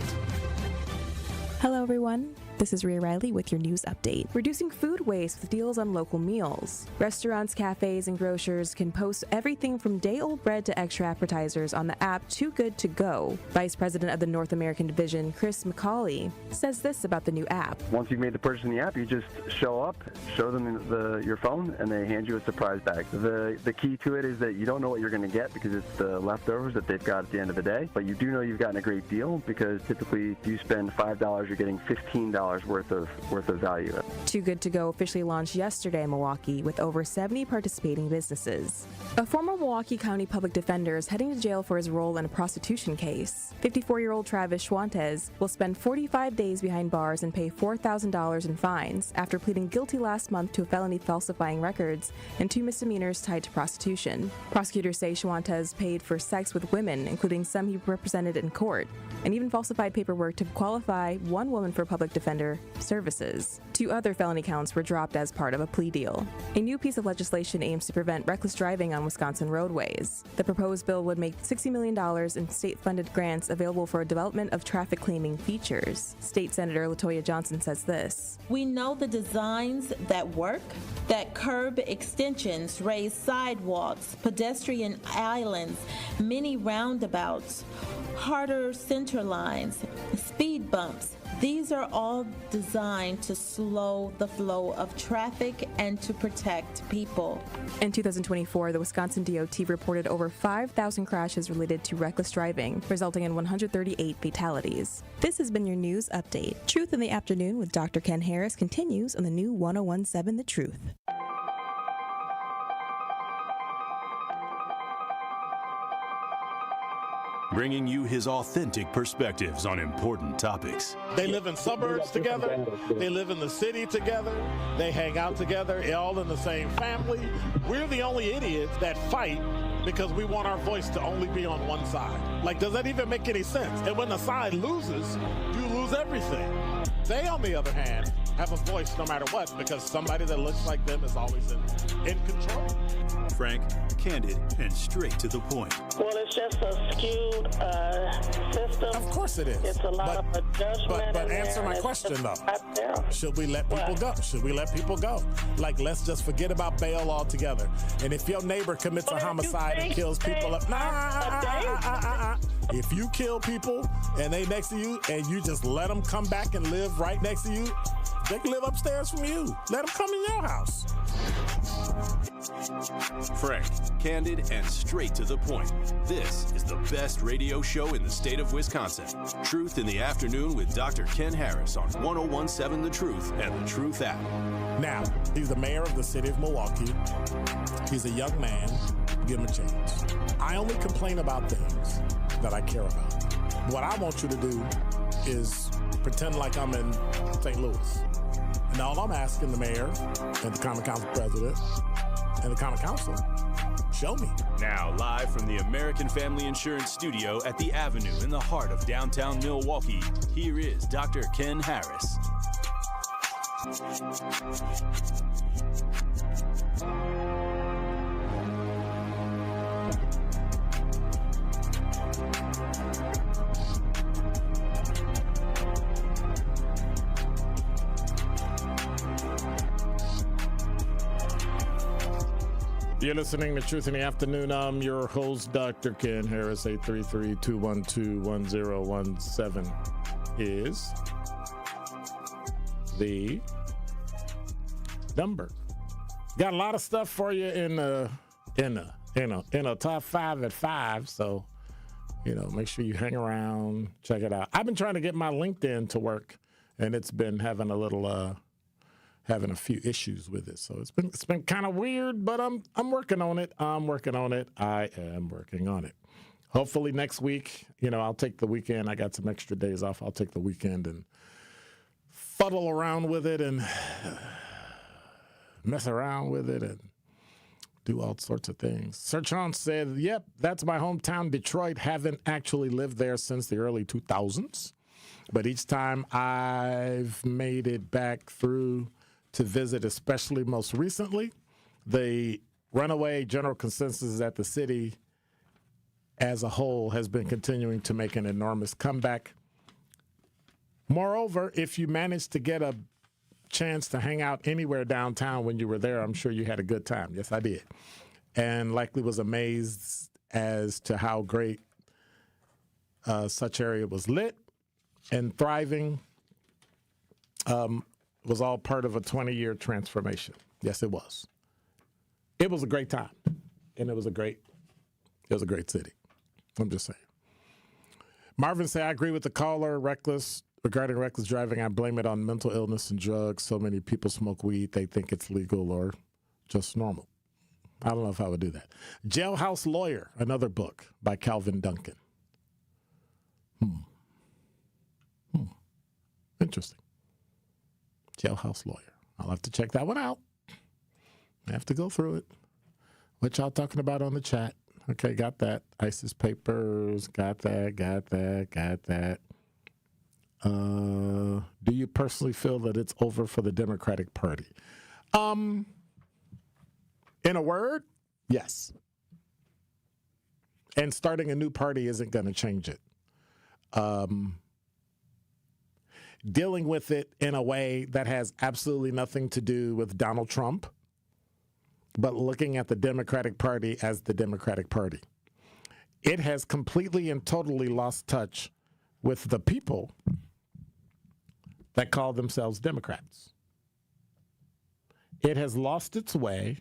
Hello, everyone. This is Rhea Riley with your news update. Reducing food waste with deals on local meals. Restaurants, cafes, and grocers can post everything from day-old bread to extra appetizers on the app Too Good To Go. Vice President of the North American Division, Chris McCauley, says this about the new app. Once you've made the purchase in the app, you just show up, show them your phone, and they hand you a surprise bag. The key to it is that you don't know what you're going to get because it's the leftovers that they've got at the end of the day, but you do know you've gotten a great deal because typically if you spend $5, you're getting $15 worth of value. Too Good To Go officially launched yesterday in Milwaukee with over 70 participating businesses. A former Milwaukee County public defender is heading to jail for his role in a prostitution case. 54-year-old Travis Schwantez will spend 45 days behind bars and pay $4,000 in fines after pleading guilty last month to a felony falsifying records and 2 misdemeanors tied to prostitution. Prosecutors say Schwantez paid for sex with women, including some he represented in court, and even falsified paperwork to qualify one woman for public defender services. 2 other felony counts were dropped as part of a plea deal. A new piece of legislation aims to prevent reckless driving on Wisconsin roadways. The proposed bill would make $60 million in state-funded grants available for development of traffic claiming features. State Senator LaToya Johnson says this. We know the designs that work, that curb extensions, raised sidewalks, pedestrian islands, mini roundabouts, harder center lines, speed bumps. These are all designed to slow the flow of traffic and to protect people. In 2024, the Wisconsin DOT reported over 5,000 crashes related to reckless driving, resulting in 138 fatalities. This has been your news update. Truth in the Afternoon with Dr. Ken Harris continues on the new 1017 The Truth. Bringing you his authentic perspectives on important topics. They live in suburbs together. They live in the city together. They hang out together, all in the same family. We're the only idiots that fight because we want our voice to only be on one side. Like, does that even make any sense? And when the side loses, you lose everything. They, on the other hand, have a voice no matter what because somebody that looks like them is always in control. Frank, candid, and straight to the point. Well, it's just a skewed system. Of course it is. It's a lot of adjustment. But answer my question, though. Should we let people go? Should we let people go? Like, let's just forget about bail altogether. And if your neighbor commits a homicide and kills people up, if you kill people and they next to you and you just let them come back and live right next to you, they can live upstairs from you. Let them come in your house. Frank, candid, and straight to the point. This is the best radio show in the state of Wisconsin. Truth in the Afternoon with Dr. Ken Harris on 1017 The Truth and The Truth app. Now, he's the mayor of the city of Milwaukee. He's a young man. Give him a chance. I only complain about things that I care about. What I want you to do is pretend like I'm in St. Louis. And all I'm asking the mayor and the Common Council president and the Common Council, Show me. Now, live from the American Family Insurance Studio at the Avenue in the heart of downtown Milwaukee, here is Dr. Ken Harris. You're listening to Truth in the Afternoon. I'm your host, Dr. Ken Harris. 833-212-1017 is the number. Got a lot of stuff for you in a top 5 at 5. So, make sure you hang around, check it out. I've been trying to get my LinkedIn to work, and it's been having a few issues with it. So it's been kind of weird, but I'm working on it. I am working on it. Hopefully next week, I'll take the weekend. I got some extra days off. I'll take the weekend and fuddle around with it and mess around with it and do all sorts of things. Sir Sean said, yep, that's my hometown, Detroit. Haven't actually lived there since the early 2000s. But each time I've made it back through to visit, especially most recently, the runaway general consensus is that the city as a whole has been continuing to make an enormous comeback. Moreover, if you managed to get a chance to hang out anywhere downtown when you were there, I'm sure you had a good time. Yes, I did. And likely was amazed as to how great such area was lit and thriving. Was all part of a 20-year transformation. Yes, it was. It was a great time, and it was a great city. I'm just saying. Marvin said, I agree with the caller. Regarding reckless driving, I blame it on mental illness and drugs. So many people smoke weed, they think it's legal or just normal. I don't know if I would do that. Jailhouse Lawyer, another book by Calvin Duncan. Interesting. Jailhouse Lawyer. I'll have to check that one out. I have to go through it. What y'all talking about on the chat? Okay, got that. ISIS papers. Got that. Do you personally feel that it's over for the Democratic Party? In a word, yes. And starting a new party isn't going to change it. Dealing with it in a way that has absolutely nothing to do with Donald Trump, but looking at the Democratic Party as the Democratic Party. It has completely and totally lost touch with the people that call themselves Democrats. It has lost its way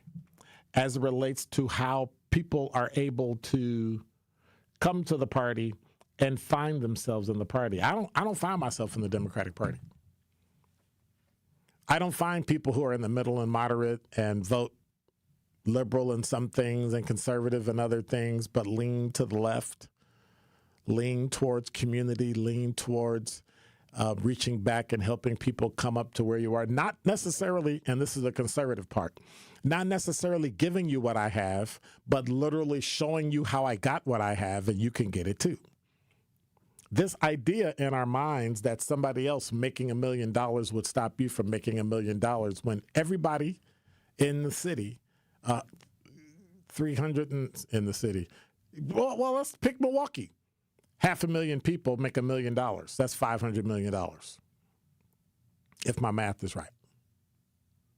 as it relates to how people are able to come to the party and find themselves in the party. I don't find myself in the Democratic Party. I don't find people who are in the middle and moderate and vote liberal in some things and conservative in other things, but lean to the left, lean towards community, lean towards reaching back and helping people come up to where you are. Not necessarily, and this is the conservative part, not necessarily giving you what I have, but literally showing you how I got what I have and you can get it too. This idea in our minds that somebody else making $1 million would stop you from making $1 million when everybody in the city, 300 in the city, well, let's pick Milwaukee. 500,000 people make $1 million. That's $500 million. If my math is right.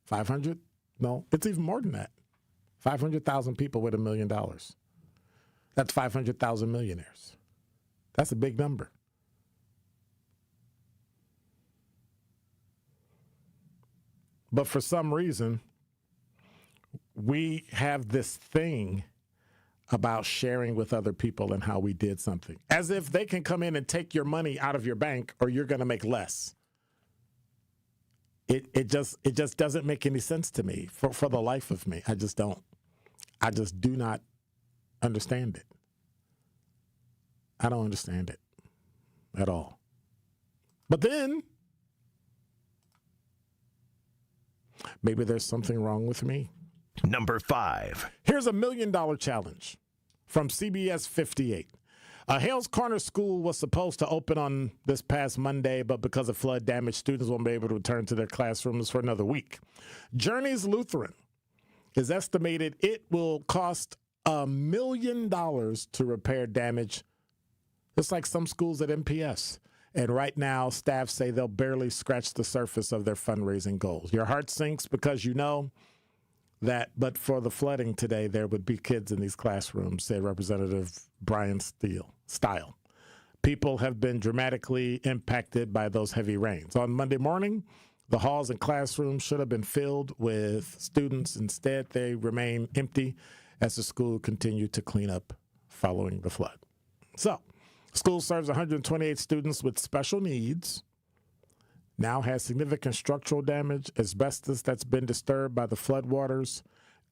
500? No, it's even more than that. 500,000 people with $1 million. That's 500,000 millionaires. That's a big number. But for some reason, we have this thing about sharing with other people and how we did something. As if they can come in and take your money out of your bank or you're going to make less. It just doesn't make any sense to me for the life of me. I just don't. I just do not understand it. I don't understand it at all. But then, maybe there's something wrong with me. Number 5. Here's a $1 million challenge from CBS 58. Hales Corner School was supposed to open on this past Monday, but because of flood damage, students won't be able to return to their classrooms for another week. Journeys Lutheran is estimated it will cost $1 million to repair damage. It's like some schools at MPS. And right now, staff say they'll barely scratch the surface of their fundraising goals. Your heart sinks because you know that, but for the flooding today, there would be kids in these classrooms, said Representative Brian Stile. People have been dramatically impacted by those heavy rains. On Monday morning, the halls and classrooms should have been filled with students. Instead, they remain empty as the school continued to clean up following the flood. So, school serves 128 students with special needs. Now has significant structural damage, asbestos that's been disturbed by the floodwaters.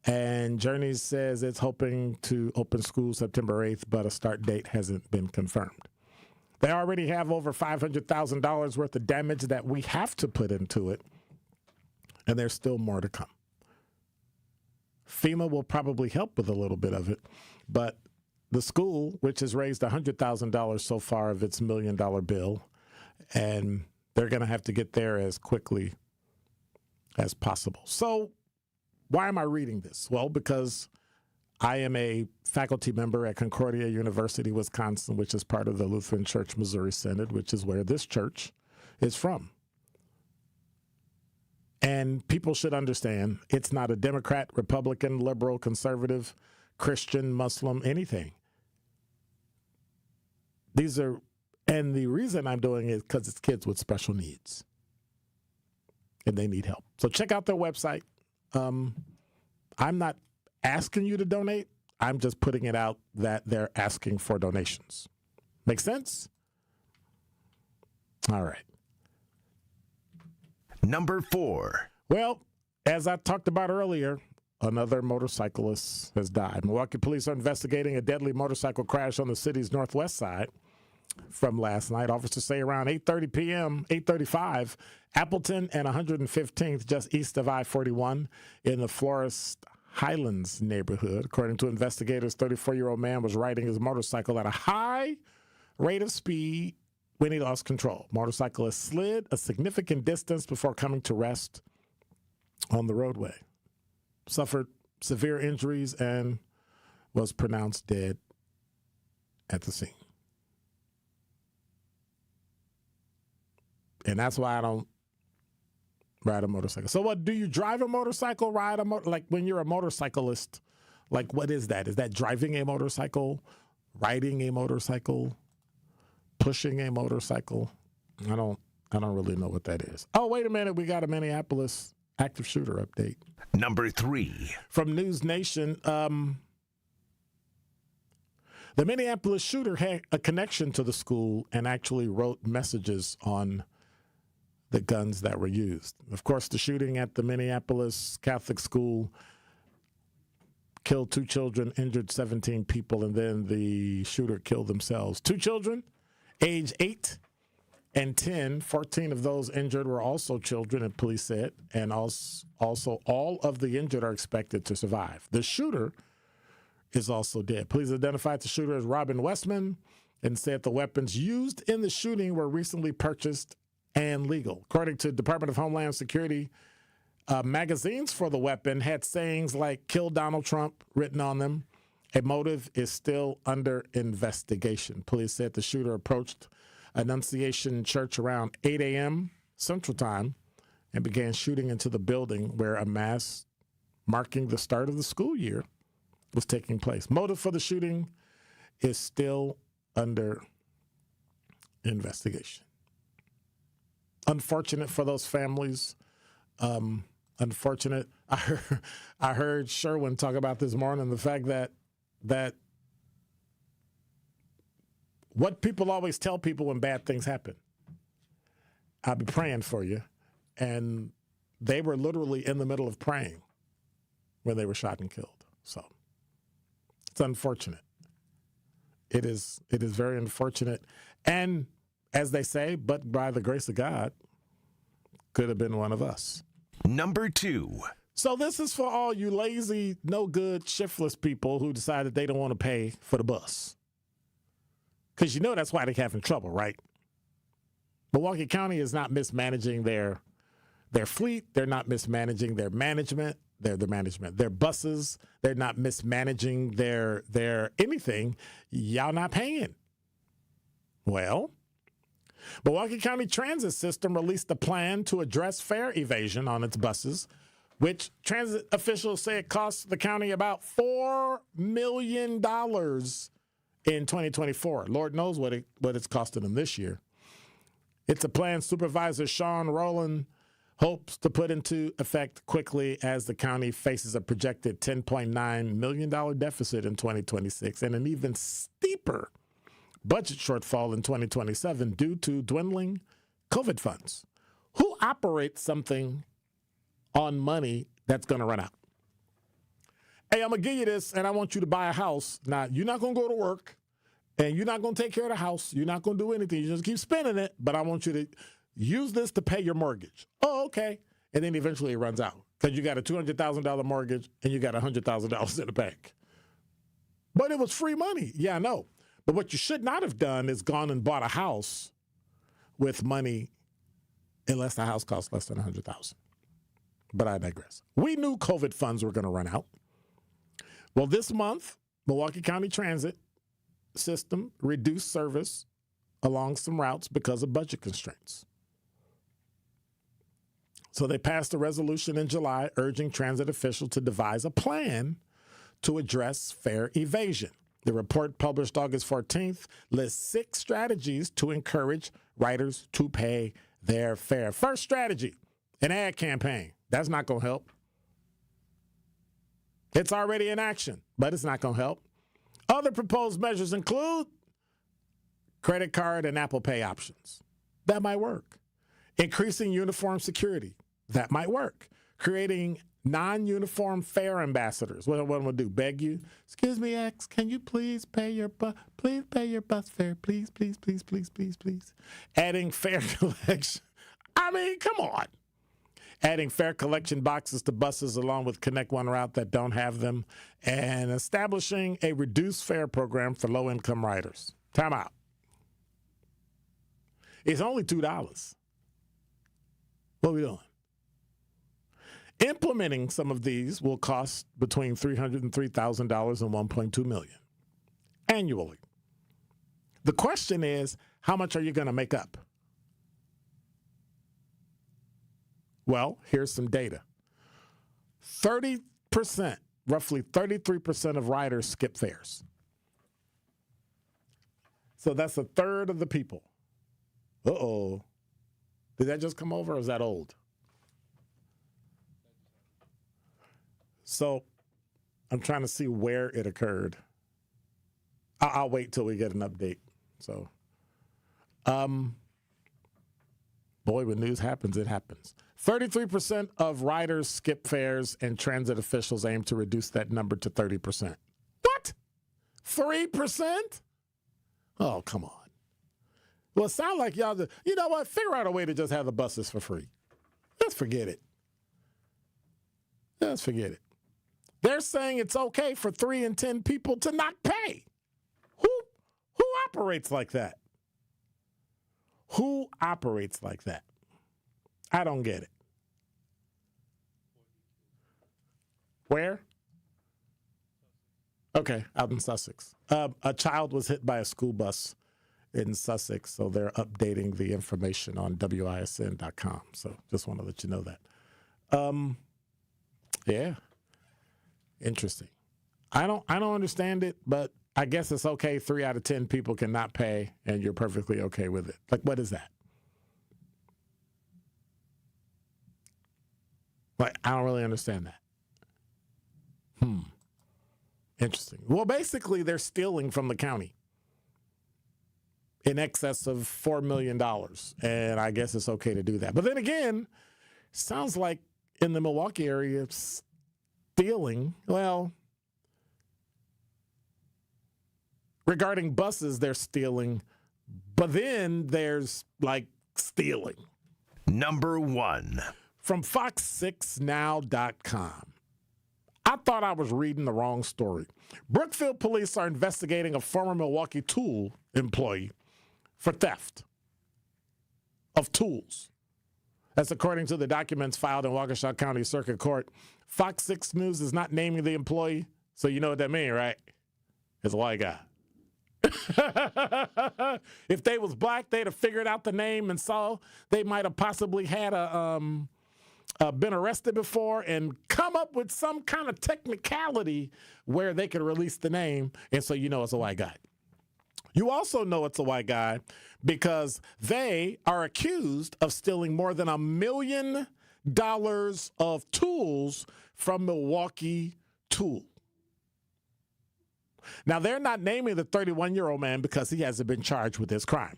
And Journeys says it's hoping to open school September 8th, but a start date hasn't been confirmed. They already have over $500,000 worth of damage that we have to put into it, and there's still more to come. FEMA will probably help with a little bit of it, but the school, which has raised $100,000 so far of its $1 million bill, and they're going to have to get there as quickly as possible. So why am I reading this? Well, because I am a faculty member at Concordia University, Wisconsin, which is part of the Lutheran Church Missouri Synod, which is where this church is from. And people should understand it's not a Democrat, Republican, liberal, conservative, Christian, Muslim, anything. These are, and the reason I'm doing it is because it's kids with special needs. And they need help. So check out their website. I'm not asking you to donate. I'm just putting it out that they're asking for donations. Make sense? All right. Number 4. Well, as I talked about earlier, another motorcyclist has died. Milwaukee police are investigating a deadly motorcycle crash on the city's northwest side from last night. Officers say around 8:30 p.m., 8:35, Appleton and 115th, just east of I-41 in the Forest Highlands neighborhood. According to investigators, 34-year-old man was riding his motorcycle at a high rate of speed when he lost control. Motorcyclist slid a significant distance before coming to rest on the roadway. Suffered severe injuries and was pronounced dead at the scene. And that's why I don't ride a motorcycle. So what, do you drive a motorcycle, ride a like when you're a motorcyclist, like what is that? Is that driving a motorcycle, riding a motorcycle, pushing a motorcycle? I don't really know what that is. Oh, wait a minute. We got a Minneapolis active shooter update. Number 3. From News Nation, the Minneapolis shooter had a connection to the school and actually wrote messages on the guns that were used. Of course, the shooting at the Minneapolis Catholic school killed 2 children, injured 17 people, and then the shooter killed themselves. 2 children, age 8 and 10. 14 of those injured were also children, and police said, and also all of the injured are expected to survive. The shooter is also dead. Police identified the shooter as Robin Westman and said the weapons used in the shooting were recently purchased and legal. According to Department of Homeland Security, magazines for the weapon had sayings like "Kill Donald Trump" written on them. A motive is still under investigation. Police said the shooter approached Annunciation Church around 8 a.m. Central Time and began shooting into the building where a mass marking the start of the school year was taking place. Motive for the shooting is still under investigation. Unfortunate for those families. Unfortunate. I heard Sherwin talk about this morning, the fact that what people always tell people when bad things happen. I'll be praying for you. And they were literally in the middle of praying when they were shot and killed. So it's unfortunate. It is very unfortunate. And as they say, but by the grace of God, could have been one of us. Number 2. So this is for all you lazy, no good, shiftless people who decide that they don't want to pay for the bus. Because you know that's why they're having trouble, right? Milwaukee County is not mismanaging their fleet. They're not mismanaging their management. Their buses. They're not mismanaging their anything. Y'all not paying. Well, Milwaukee County Transit System released a plan to address fare evasion on its buses, which transit officials say it costs the county about $4 million in 2024. Lord knows what it's costing them this year. It's a plan Supervisor Sean Rowland hopes to put into effect quickly as the county faces a projected $10.9 million deficit in 2026 and an even steeper budget shortfall in 2027 due to dwindling COVID funds. Who operates something on money that's going to run out? Hey, I'm going to give you this, and I want you to buy a house. Now, you're not going to go to work, and you're not going to take care of the house. You're not going to do anything. You just keep spending it, but I want you to use this to pay your mortgage. Oh, okay. And then eventually it runs out because you got a $200,000 mortgage and you got $100,000 in the bank. But it was free money. Yeah, I know. But what you should not have done is gone and bought a house with money unless the house costs less than $100,000. But I digress. We knew COVID funds were going to run out. Well, this month, Milwaukee County Transit System reduced service along some routes because of budget constraints. So they passed a resolution in July urging transit officials to devise a plan to address fare evasion. The report, published August 14th, lists 6 strategies to encourage riders to pay their fare. First strategy, an ad campaign. That's not going to help. It's already in action, but it's not going to help. Other proposed measures include credit card and Apple Pay options. That might work. Increasing uniform security. That might work. Creating non-uniform fare ambassadors. What am I going to do? Beg you? Excuse me, X, can you please pay your bus fare? Please, please, please, please, please, please. Adding fare collection. I mean, come on. Adding fare collection boxes to buses along with Connect One route that don't have them. And establishing a reduced fare program for low-income riders. Time out. It's only $2. What are we doing? Implementing some of these will cost between $303,000 and $1.2 million annually. The question is, how much are you going to make up? Well, here's some data. 30%, roughly 33% of riders skip fares. So that's a third of the people. Uh-oh. Did that just come over or is that old? So I'm trying to see where it occurred. I'll wait till we get an update. So, boy, when news happens, it happens. 33% of riders skip fares, and transit officials aim to reduce that number to 30%. What? 3%? Oh, come on. Well, it sounds like y'all, you know what? Figure out a way to just have the buses for free. Let's forget it. Let's forget it. They're saying it's okay for 3 in 10 people to not pay. Who operates like that? Who operates like that? I don't get it. Where? Okay, out in Sussex. A child was hit by a school bus in Sussex, so they're updating the information on WISN.com. So just want to let you know that. Yeah. Interesting. I don't understand it, but I guess it's okay. 3 out of 10 people cannot pay, and you're perfectly okay with it. Like, what is that? Like, I don't really understand that. Interesting. Well, basically, they're stealing from the county in excess of $4 million, and I guess it's okay to do that. But then again, sounds like in the Milwaukee area, stealing, well, regarding buses, they're stealing, but then there's like stealing. Number 1. from Fox6now.com. I thought I was reading the wrong story. Brookfield police are investigating a former Milwaukee Tool employee for theft of tools. That's according to the documents filed in Waukesha County Circuit Court. Fox 6 News is not naming the employee, so you know what that means, right? It's a white guy. If they was black, they'd have figured out the name and saw they might have possibly had been arrested before and come up with some kind of technicality where they could release the name, and so you know it's a white guy. You also know it's a white guy because they are accused of stealing more than $1 million of tools from Milwaukee Tool. Now, they're not naming the 31-year-old man because he hasn't been charged with this crime.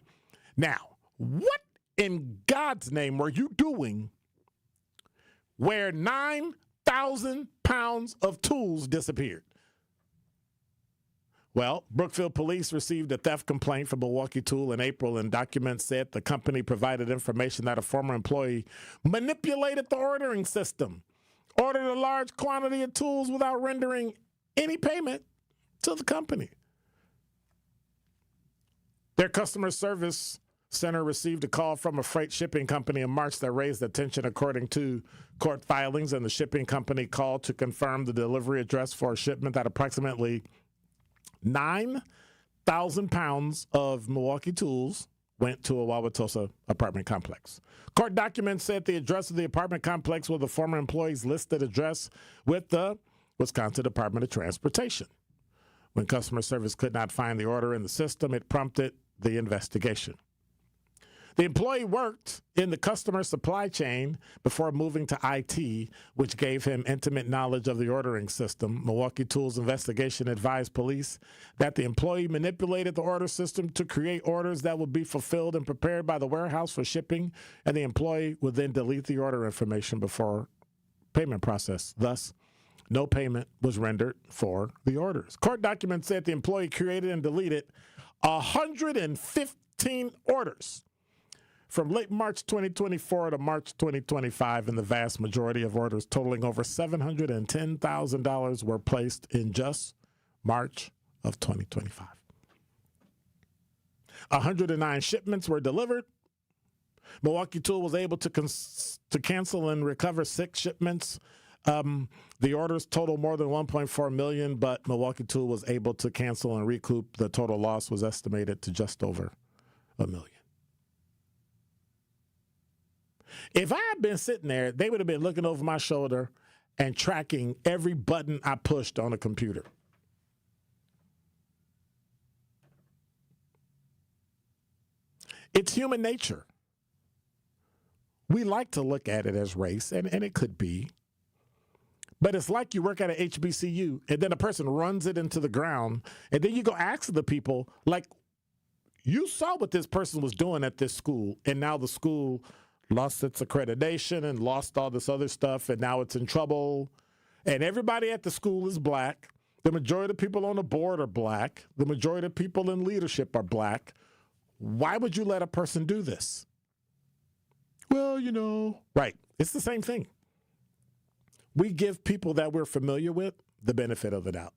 Now, what in God's name were you doing where 9,000 pounds of tools disappeared? Well, Brookfield police received a theft complaint from Milwaukee Tool in April, and documents said the company provided information that a former employee manipulated the ordering system, ordered a large quantity of tools without rendering any payment to the company. Their customer service center received a call from a freight shipping company in March that raised attention according to court filings, and the shipping company called to confirm the delivery address for a shipment that approximately 9,000 pounds of Milwaukee tools went to a Wauwatosa apartment complex. Court documents said the address of the apartment complex was the former employee's listed address with the Wisconsin Department of Transportation. When customer service could not find the order in the system, it prompted the investigation. The employee worked in the customer supply chain before moving to IT, which gave him intimate knowledge of the ordering system. Milwaukee Tool's investigation advised police that the employee manipulated the order system to create orders that would be fulfilled and prepared by the warehouse for shipping, and the employee would then delete the order information before payment process. Thus, no payment was rendered for the orders. Court documents said the employee created and deleted 115 orders from late March 2024 to March 2025, and the vast majority of orders totaling over $710,000 were placed in just March of 2025. 109 shipments were delivered. Milwaukee Tool was able to cancel and recover 6 shipments. The orders total more than $1.4 million, but Milwaukee Tool was able to cancel and recoup. The total loss was estimated to just over $1 million. If I had been sitting there, they would have been looking over my shoulder and tracking every button I pushed on a computer. It's human nature. We like to look at it as race, and it could be. But it's like you work at an HBCU, and then a person runs it into the ground, and then you go ask the people, like, you saw what this person was doing at this school, and now the school lost its accreditation and lost all this other stuff, and now it's in trouble. And everybody at the school is black. The majority of people on the board are black. The majority of people in leadership are black. Why would you let a person do this? Well, you know. Right. It's the same thing. We give people that we're familiar with the benefit of the doubt.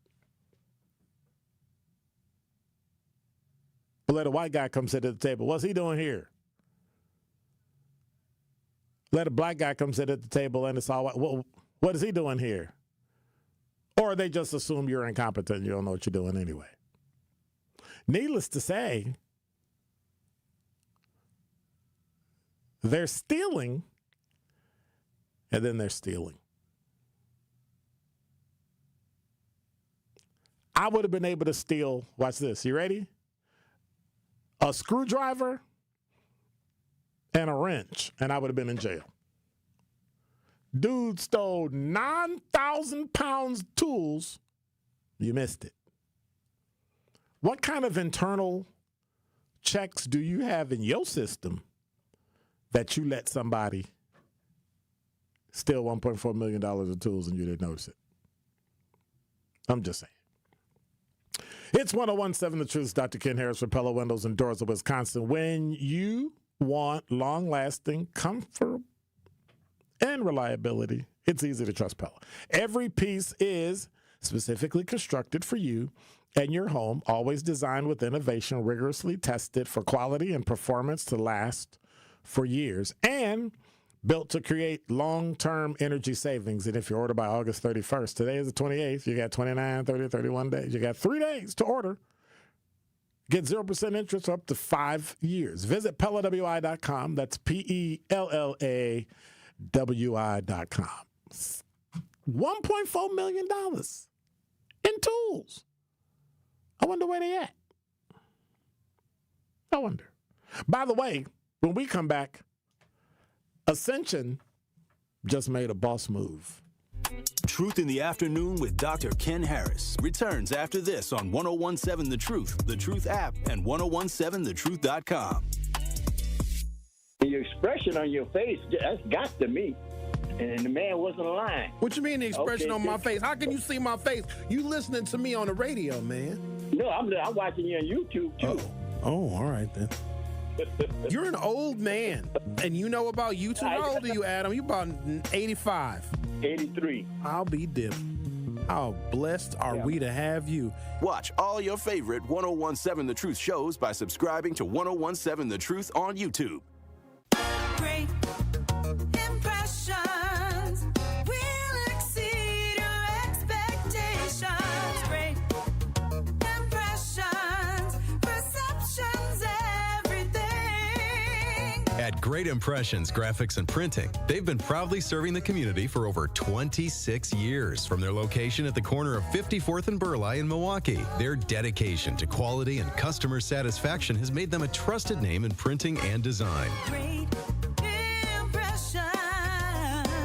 But let a white guy come sit at the table. What's he doing here? Let a black guy come sit at the table and it's all white. Well, what is he doing here? Or they just assume you're incompetent and you don't know what you're doing anyway. Needless to say, they're stealing and then they're stealing. I would have been able to steal, watch this, you ready? A screwdriver and a wrench, and I would have been in jail. Dude stole 9,000 pounds of tools. You missed it. What kind of internal checks do you have in your system that you let somebody steal $1.4 million of tools and you didn't notice it? I'm just saying. It's 101.7 The Truth. Dr. Ken Harris for Pella Windows and Doors of Wisconsin. When you want long-lasting comfort and reliability, it's easy to trust Pella. Every piece is specifically constructed for you and your home, always designed with innovation, rigorously tested for quality and performance to last for years, and built to create long-term energy savings. And if you order by August 31st, today is the 28th, you got 29, 30, 31 days. You got 3 days to order. Get 0% interest for up to 5 years. Visit PellaWI.com. That's PellaWI.com. $1.4 million in tools. I wonder where they at. I wonder. By the way, when we come back, Ascension just made a boss move. Truth in the Afternoon with Dr. Ken Harris returns after this on 1017 The Truth app, and 1017thetruth.com. The expression on your face, that's got to me. And the man wasn't lying. What you mean the expression on my face? How can you see my face? You listening to me on the radio, man. No, I'm watching you on YouTube, too. Oh, all right, then. You're an old man, and you know about YouTube. How old are you, Adam? You about 85. 83. I'll be dipped. How blessed are we to have you? Watch all your favorite 1017 The Truth shows by subscribing to 1017 The Truth on YouTube. Great impressions will exceed your expectations. Great impressions, perceptions, everything. At Great Impressions Graphics and Printing, they've been proudly serving the community for over 26 years. From their location at the corner of 54th and Burleigh in Milwaukee, their dedication to quality and customer satisfaction has made them a trusted name in printing and design.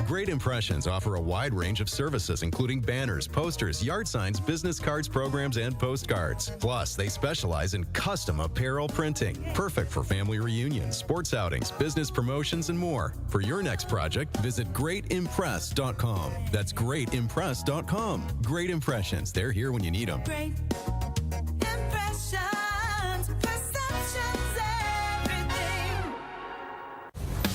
Great Impressions offer a wide range of services, including banners, posters, yard signs, business cards, programs, and postcards. Plus, they specialize in custom apparel printing, perfect for family reunions, sports outings, business promotions, and more. For your next project, visit greatimpress.com. That's greatimpress.com. Great Impressions. They're here when you need them. Great impressions, perceptions, everything.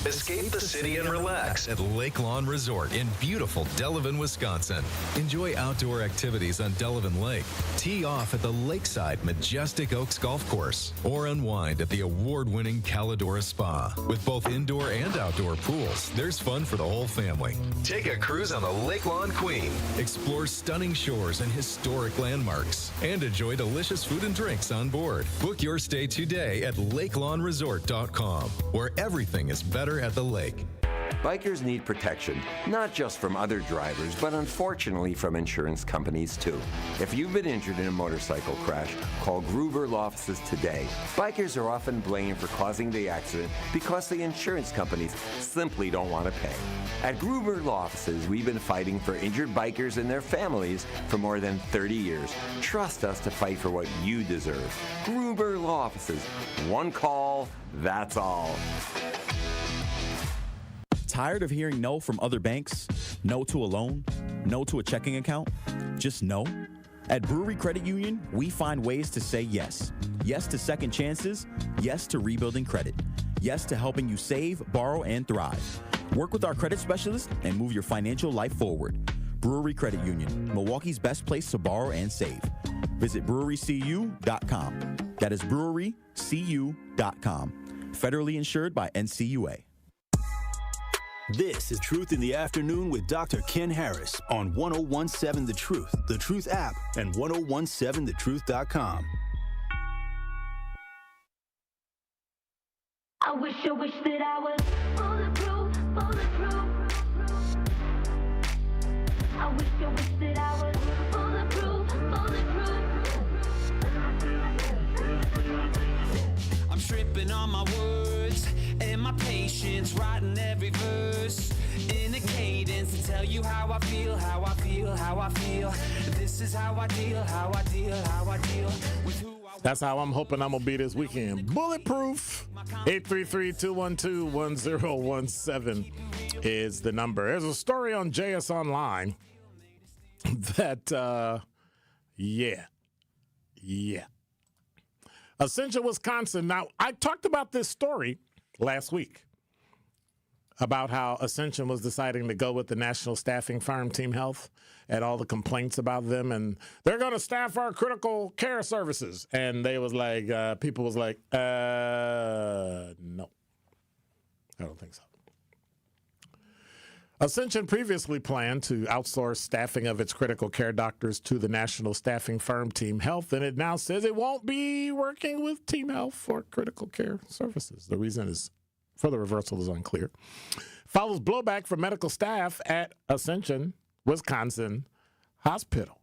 Escape the city and relax at Lake Lawn Resort in beautiful Delavan, Wisconsin. Enjoy outdoor activities on Delavan Lake. Tee off at the lakeside Majestic Oaks Golf Course, or unwind at the award-winning Calidora Spa. With both indoor and outdoor pools, there's fun for the whole family. Take a cruise on the Lake Lawn Queen. Explore stunning shores and historic landmarks, and enjoy delicious food and drinks on board. Book your stay today at lakelawnresort.com, where everything is better at the lake. Bikers need protection, not just from other drivers, but unfortunately from insurance companies too. If you've been injured in a motorcycle crash, call Gruber Law Offices today. Bikers are often blamed for causing the accident because the insurance companies simply don't want to pay. At Gruber Law Offices, we've been fighting for injured bikers and their families for more than 30 years. Trust us to fight for what you deserve. Gruber Law Offices. One call, that's all. Tired of hearing no from other banks? No to a loan? No to a checking account? Just no? At Brewery Credit Union, we find ways to say yes. Yes to second chances. Yes to rebuilding credit. Yes to helping you save, borrow, and thrive. Work with our credit specialist and move your financial life forward. Brewery Credit Union, Milwaukee's best place to borrow and save. Visit brewerycu.com. That is brewerycu.com. Federally insured by NCUA. This is Truth in the Afternoon with Dr. Ken Harris on 1017 The Truth app, and 1017thetruth.com. I wish that I was bulletproof. I wish that I was bulletproof. I'm stripping all my words and my patience, writing every verse in a cadence to tell you how I feel. This is how I deal with who I. That's how I'm hoping I'm going to be this weekend. Bulletproof. 833-212-1017 is the number. There's a story on JS Online that, yeah. Ascension, Wisconsin. Now, I talked about this story last week. about how Ascension was deciding to go with the national staffing firm Team Health and all the complaints about them, and they're going to staff our critical care services. And they was like, people was like, no, I don't think so. Ascension previously planned to outsource staffing of its critical care doctors to the national staffing firm Team Health, and it now says it won't be working with Team Health for critical care services. The reason is for the reversal is unclear. Follows blowback from medical staff at Ascension, Wisconsin Hospital.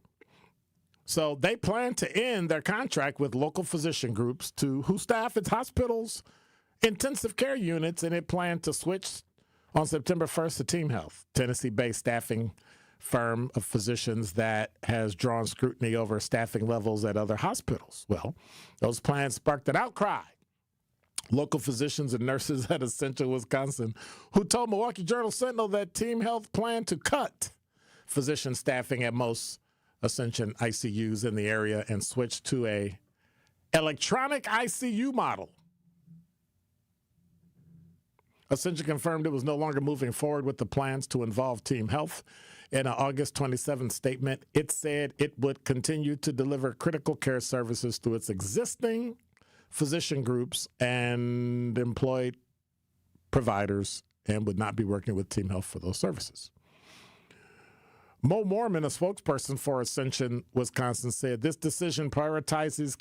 So they plan to end their contract with local physician groups who staff its hospitals' intensive care units, and it planned to switch on September 1st to Team Health, Tennessee-based staffing firm of physicians that has drawn scrutiny over staffing levels at other hospitals. Well, those plans sparked an outcry. Local physicians and nurses at Ascension, Wisconsin, who told Milwaukee Journal Sentinel that Team Health planned to cut physician staffing at most Ascension ICUs in the area and switch to a electronic ICU model. Ascension confirmed it was no longer moving forward with the plans to involve Team Health. In an August 27th statement, it said it would continue to deliver critical care services through its existing physician groups and employed providers and would not be working with Team Health for those services. Mo Mormon, a spokesperson for Ascension, Wisconsin, said this decision prioritizes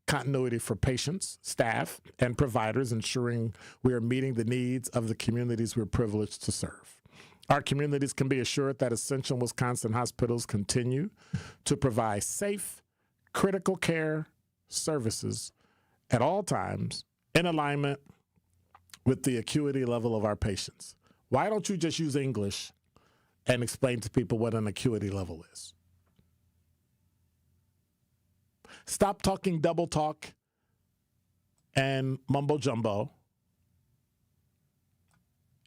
continuity for patients, staff, and providers, ensuring we are meeting the needs of the communities we're privileged to serve. Our communities can be assured that Ascension Wisconsin hospitals continue to provide safe, critical care services at all times in alignment with the acuity level of our patients. Why don't you just use English and explain to people what an acuity level is? Stop talking double talk and mumbo jumbo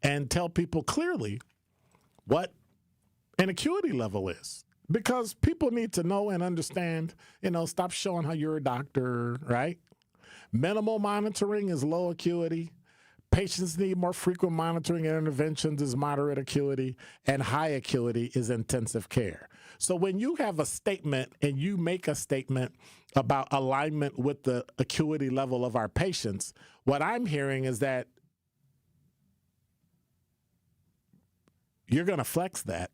and tell people clearly what an acuity level is. Because people need to know and understand, stop showing how you're a doctor, right? Minimal monitoring is low acuity. Patients need more frequent monitoring and interventions is moderate acuity, and high acuity is intensive care. So when you have a statement and you make a statement about alignment with the acuity level of our patients, what I'm hearing is that you're going to flex that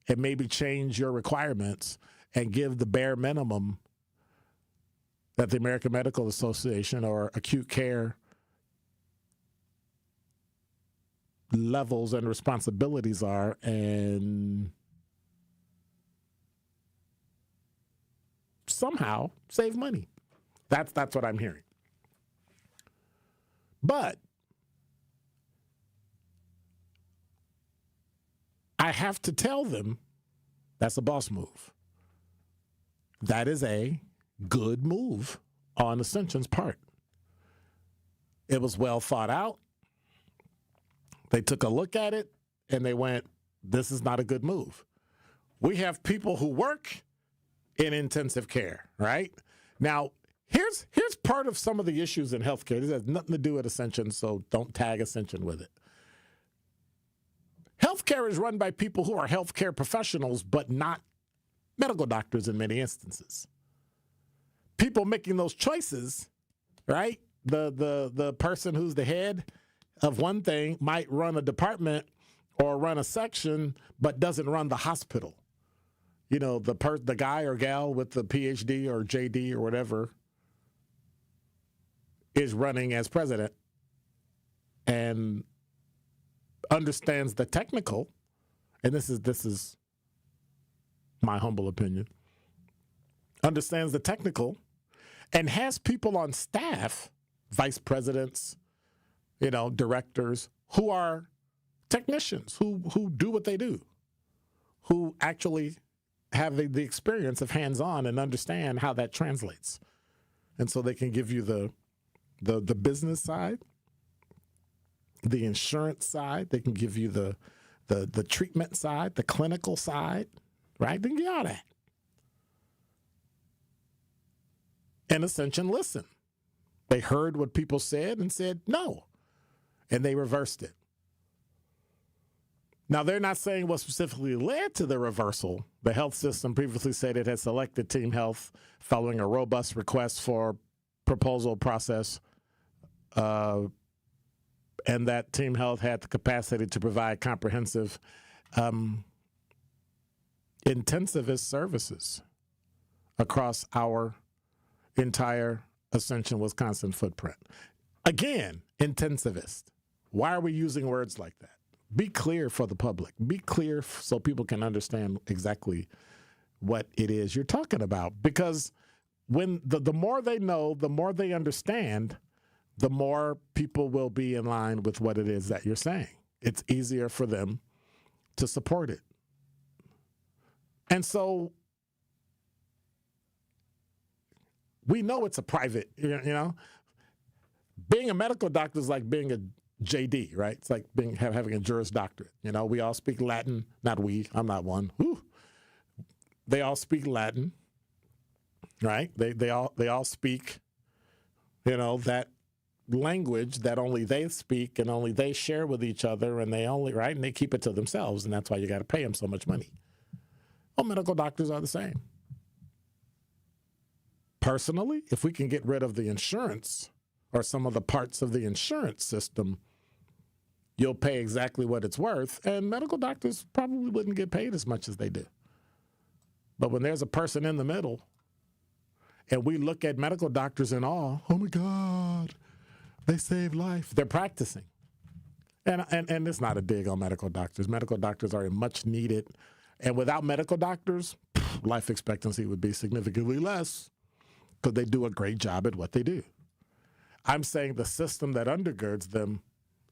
and maybe change your requirements and give the bare minimum that the American Medical Association or acute care levels and responsibilities are, and somehow save money. That's what I'm hearing. But I have to tell them that's a boss move. That is a good move on Ascension's part. It was well thought out. They took a look at it and they went, this is not a good move. We have people who work in intensive care, right? Now, here's part of some of the issues in healthcare. This has nothing to do with Ascension, so don't tag Ascension with it. Healthcare is run by people who are healthcare professionals, but not medical doctors in many instances. People making those choices, right? The person who's the head of one thing might run a department or run a section, but doesn't run the hospital. The guy or gal with the PhD or JD or whatever is running as president and understands the technical, and this is my humble opinion, understands the technical and has people on staff, vice presidents, directors, who are technicians, who do what they do, who actually have the experience of hands-on and understand how that translates. And so they can give you the business side, the insurance side, they can give you the treatment side, the clinical side, right? They can get all that. And Ascension listened. They heard what people said and said no. and they reversed it. Now, they're not saying what specifically led to the reversal. The health system previously said it had selected Team Health following a robust request for proposal process, and that Team Health had the capacity to provide comprehensive intensivist services across our entire Ascension, Wisconsin footprint. Again, intensivist. Why are we using words like that? Be clear for the public. Be clear so people can understand exactly what it is you're talking about. Because when the more they know, the more they understand, the more people will be in line with what it is that you're saying. It's easier for them to support it. And so we know it's a private, you know. Being a medical doctor is like being a JD, right? It's like having a Juris Doctorate. You know, we all speak Latin. Not we. I'm not one. Whew. They all speak Latin, right? They all speak, you know, that language that only they speak and only they share with each other, and and they keep it to themselves, and that's why you got to pay them so much money. Well, medical doctors are the same. Personally, if we can get rid of the insurance or some of the parts of the insurance system, you'll pay exactly what it's worth, and medical doctors probably wouldn't get paid as much as they do. But when there's a person in the middle, and we look at medical doctors in awe, oh my God, they save life. They're practicing. And it's not a dig on medical doctors. Medical doctors are much needed. And without medical doctors, life expectancy would be significantly less because they do a great job at what they do. I'm saying the system that undergirds them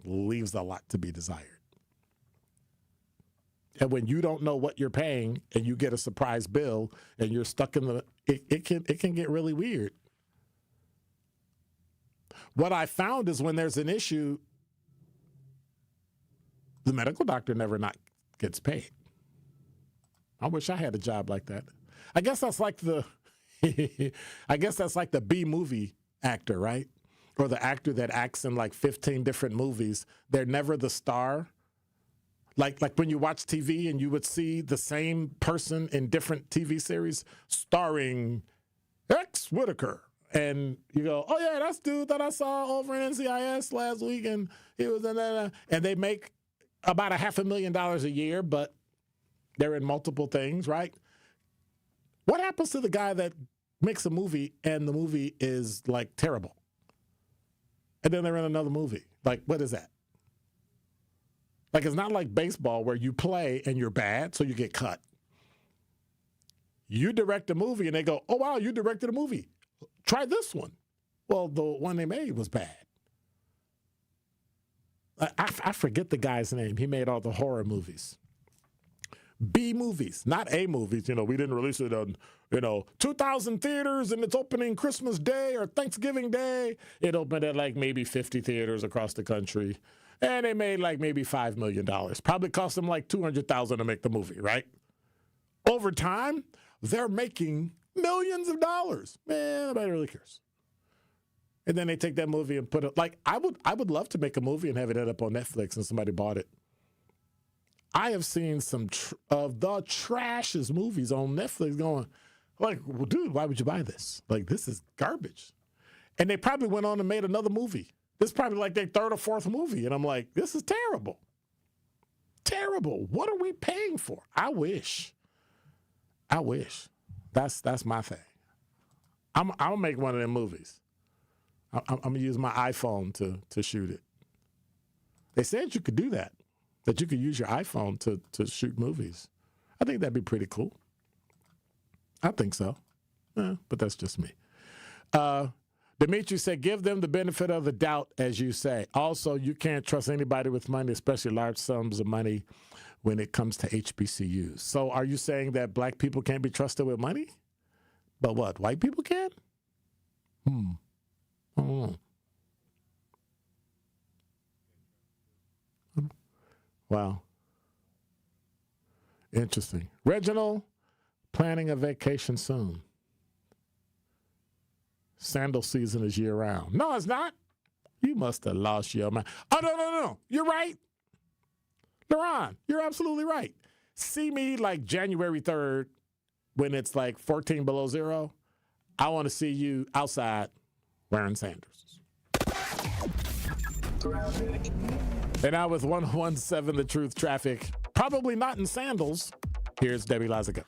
leaves a lot to be desired. And when you don't know what you're paying and you get a surprise bill and you're stuck in it can get really weird. What I found is when there's an issue, the medical doctor never not gets paid. I wish I had a job like that. I guess that's like the B movie actor, right? Or the actor that acts in like 15 different movies. They're never the star. Like when you watch TV and you would see the same person in different TV series starring X Whitaker. And you go, oh yeah, that's dude that I saw over in NCIS last week, and he was in that. And they make about $500,000 a year, but they're in multiple things, right? What happens to the guy that makes a movie and the movie is like terrible? And then they're in another movie. Like, what is that? Like, it's not like baseball where you play and you're bad, so you get cut. You direct a movie and they go, oh, wow, you directed a movie. Try this one. Well, the one they made was bad. I forget the guy's name. He made all the horror movies. B movies, not A movies. You know, we didn't release it on, 2,000 theaters and it's opening Christmas Day or Thanksgiving Day. It opened at like maybe 50 theaters across the country. And they made like maybe $5 million. Probably cost them like $200,000 to make the movie, right? Over time, they're making millions of dollars. Man, nobody really cares. And then they take that movie and put it, like, I would love to make a movie and have it end up on Netflix and somebody bought it. I have seen some of the trashiest movies on Netflix going, like, well, dude, why would you buy this? Like, this is garbage. And they probably went on and made another movie. This is probably like their third or fourth movie. And I'm like, this is terrible. Terrible. What are we paying for? I wish. That's my thing. I'm going to make one of them movies. I'm going to use my iPhone to shoot it. They said you could do that you could use your iPhone to shoot movies. I think that'd be pretty cool. I think so. But that's just me. Dimitri said, give them the benefit of the doubt, as you say. Also, you can't trust anybody with money, especially large sums of money, when it comes to HBCUs. So are you saying that black people can't be trusted with money? But what, white people can? I don't know. Wow. Interesting. Reginald, planning a vacation soon. Sandal season is year-round. No, it's not. You must have lost your mind. Oh, no. You're right. LaRon, you're absolutely right. See me like January 3rd when it's like 14 below zero. I want to see you outside wearing sandals. And now with 117 The Truth traffic, probably not in sandals, here's Debbie Lazaga.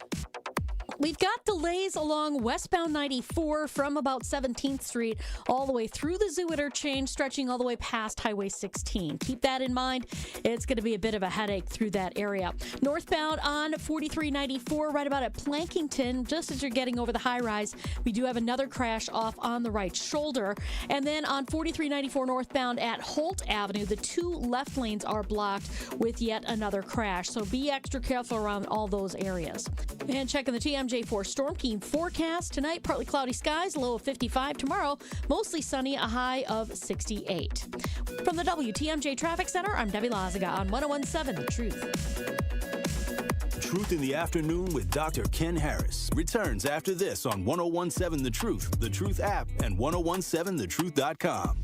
We've got delays along westbound 94 from about 17th Street all the way through the Zoo interchange, stretching all the way past Highway 16. Keep that in mind. It's going to be a bit of a headache through that area. Northbound on 4394, right about at Plankington, just as you're getting over the high-rise, we do have another crash off on the right shoulder. And then on 4394 northbound at Holt Avenue, the two left lanes are blocked with yet another crash. So be extra careful around all those areas. And checking the TMJ4 Storm Team forecast. Tonight, partly cloudy skies, low of 55. Tomorrow, mostly sunny, a high of 68. From the WTMJ Traffic Center, I'm Debbie Lazaga on 101.7 The Truth. Truth in the Afternoon with Dr. Ken Harris returns after this on 101.7 The Truth app, and 1017thetruth.com.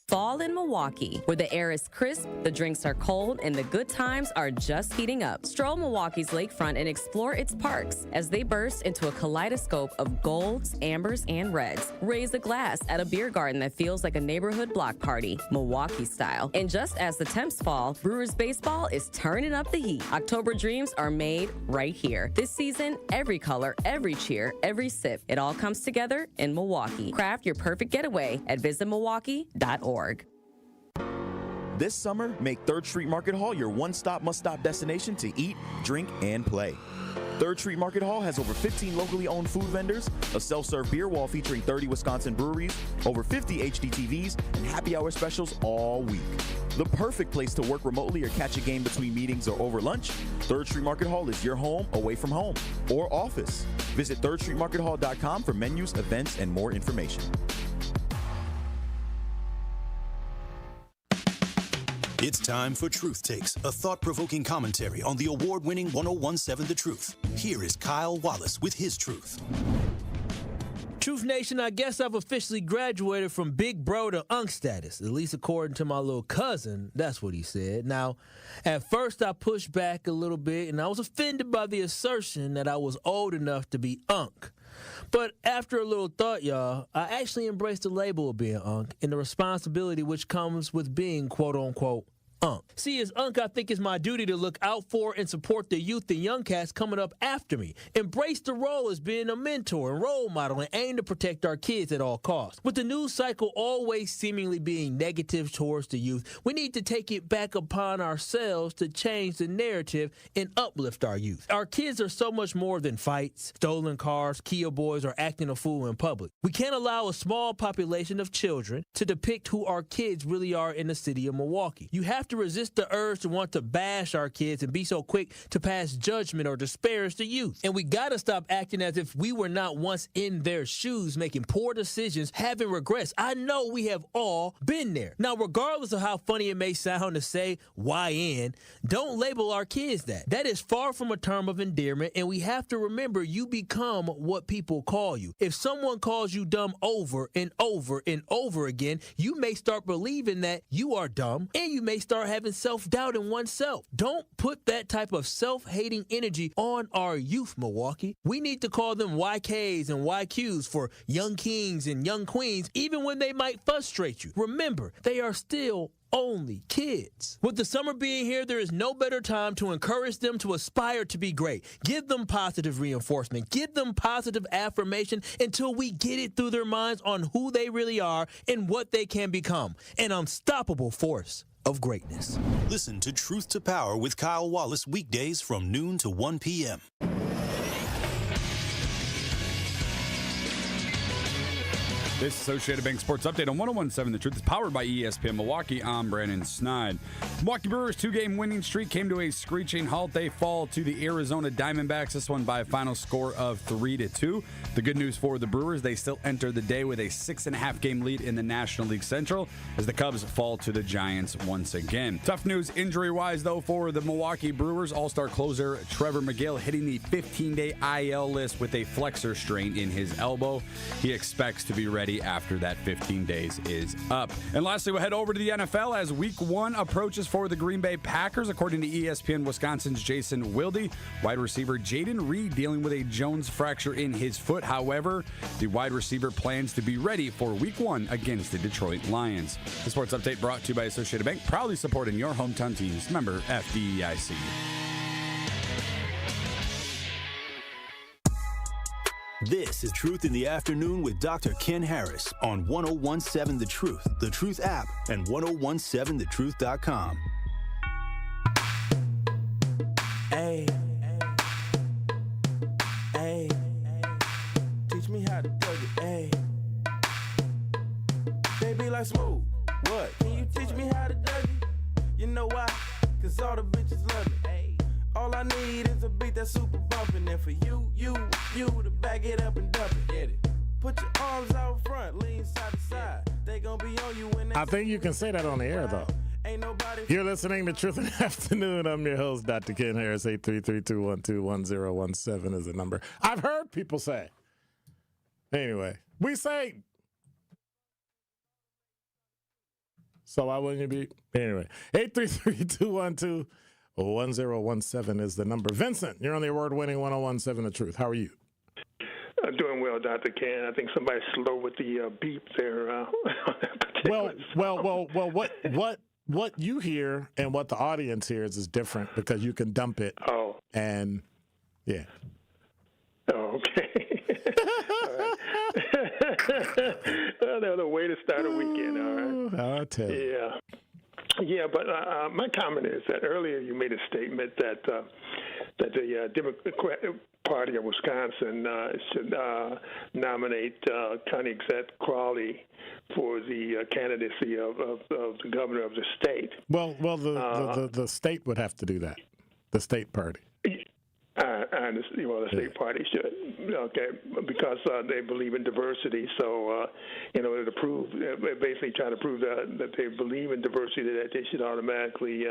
Fall in Milwaukee, where the air is crisp, the drinks are cold, and the good times are just heating up. Stroll Milwaukee's lakefront and explore its parks as they burst into a kaleidoscope of golds, ambers, and reds. Raise a glass at a beer garden that feels like a neighborhood block party, Milwaukee style. And just as the temps fall, Brewers baseball is turning up the heat. October dreams are made right here. This season, every color, every cheer, every sip, it all comes together in Milwaukee. Craft your perfect getaway at visitmilwaukee.org. This summer, make 3rd Street Market Hall your one-stop, must-stop destination to eat, drink, and play. 3rd Street Market Hall has over 15 locally owned food vendors, a self-serve beer wall featuring 30 Wisconsin breweries, over 50 HD TVs, and happy hour specials all week. The perfect place to work remotely or catch a game between meetings or over lunch, 3rd Street Market Hall is your home away from home or office. Visit 3rdstreetmarkethall.com for menus, events, and more information. It's time for Truth Takes, a thought-provoking commentary on the award-winning 101.7 The Truth. Here is Kyle Wallace with his truth. Truth Nation, I guess I've officially graduated from big bro to unk status, at least according to my little cousin. That's what he said. Now, at first I pushed back a little bit, and I was offended by the assertion that I was old enough to be unk. But after a little thought, y'all, I actually embraced the label of being unk and the responsibility which comes with being quote-unquote unk. See, as unk, I think it's my duty to look out for and support the youth and young cats coming up after me. Embrace the role as being a mentor and role model and aim to protect our kids at all costs. With the news cycle always seemingly being negative towards the youth, we need to take it back upon ourselves to change the narrative and uplift our youth. Our kids are so much more than fights, stolen cars, Kia boys, or acting a fool in public. We can't allow a small population of children to depict who our kids really are in the city of Milwaukee. You have to resist the urge to want to bash our kids and be so quick to pass judgment or disparage the youth. And we gotta stop acting as if we were not once in their shoes, making poor decisions, having regrets. I know we have all been there. Now, regardless of how funny it may sound to say YN, don't label our kids that. That is far from a term of endearment, and we have to remember you become what people call you. If someone calls you dumb over and over and over again, you may start believing that you are dumb, and you may start having self-doubt in oneself. Don't put that type of self-hating energy on our youth, Milwaukee. We need to call them YKs and YQs for young kings and young queens, even when they might frustrate you. Remember, they are still only kids. With the summer being here, there is no better time to encourage them to aspire to be great. Give them positive reinforcement. Give them positive affirmation until we get it through their minds on who they really are and what they can become. An unstoppable force of greatness. Listen to Truth to Power with Kyle Wallace weekdays from noon to 1 p.m. This Associated Bank Sports Update on 101.7 The Truth is powered by ESPN Milwaukee. I'm Brandon Snide. Milwaukee Brewers' 2-game winning streak came to a screeching halt. They fall to the Arizona Diamondbacks, this one by a final score of 3-2. The good news for the Brewers, they still enter the day with a 6.5-game lead in the National League Central as the Cubs fall to the Giants once again. Tough news injury-wise, though, for the Milwaukee Brewers. All-star closer Trevor McGill hitting the 15-day IL list with a flexor strain in his elbow. He expects to be ready ready after that 15 days is up. And lastly, we'll head over to the NFL as Week 1 approaches for the Green Bay Packers. According to ESPN, Wisconsin's Jason Wilde, wide receiver Jaden Reed dealing with a Jones fracture in his foot. However, the wide receiver plans to be ready for Week 1 against the Detroit Lions. The sports update brought to you by Associated Bank, proudly supporting your hometown teams. Member FDIC. This is Truth in the Afternoon with Dr. Ken Harris on 1017 The Truth app, and 1017thetruth.com. Hey, hey, teach me how to thug it, hey. Baby like smooth, what? Can you teach me how to thug it? You know why? Cause all the bitches love it. All I need is a beat that's super bumpin', and for you to back it up and dump it. Get it? Put your arms out front, lean side to side. They gon' be on you when they. I think you can say that on the air, though. Ain't nobody. You're listening to Truth in the Afternoon. I'm your host, Dr. Ken Harris. 833-212-1017 is the number. I've heard people say. Anyway, we say. So why wouldn't you be? Anyway, 833-212-1017 is the number. Vincent, you're on the award-winning 1017 The Truth. How are you? Doing well, Dr. Ken. I think somebody's slow with the beep there. Well, what you hear and what the audience hears is different because you can dump it. Oh. And, yeah. Oh, okay. Well, that was a way to start a weekend, all right? I'll tell you. Yeah. Yeah, but my comment is that earlier you made a statement that the Democratic Party of Wisconsin should nominate County Exec Crawley for the candidacy of the governor of the state. Well, the state would have to do that. The state party. I understand. Well, the state party should, okay, because they believe in diversity. So, in order to prove, basically trying to prove that they believe in diversity, that they should automatically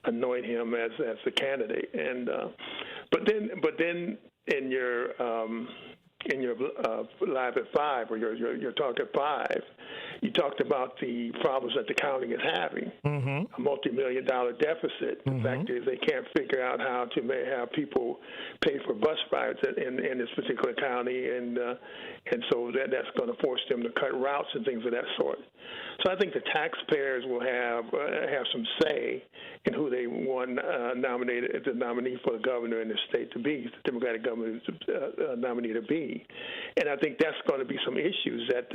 anoint him as the candidate. And but then in your live at 5 or your talk at 5, you talked about the problems that the county is having, a multi-million-dollar deficit. The fact is they can't figure out how to have people pay for bus rides in this particular county, and so that's going to force them to cut routes and things of that sort. So I think the taxpayers will have some say in who they want nominated as the nominee for the governor in the state to be, the Democratic governor nominee to be. And I think that's going to be some issues that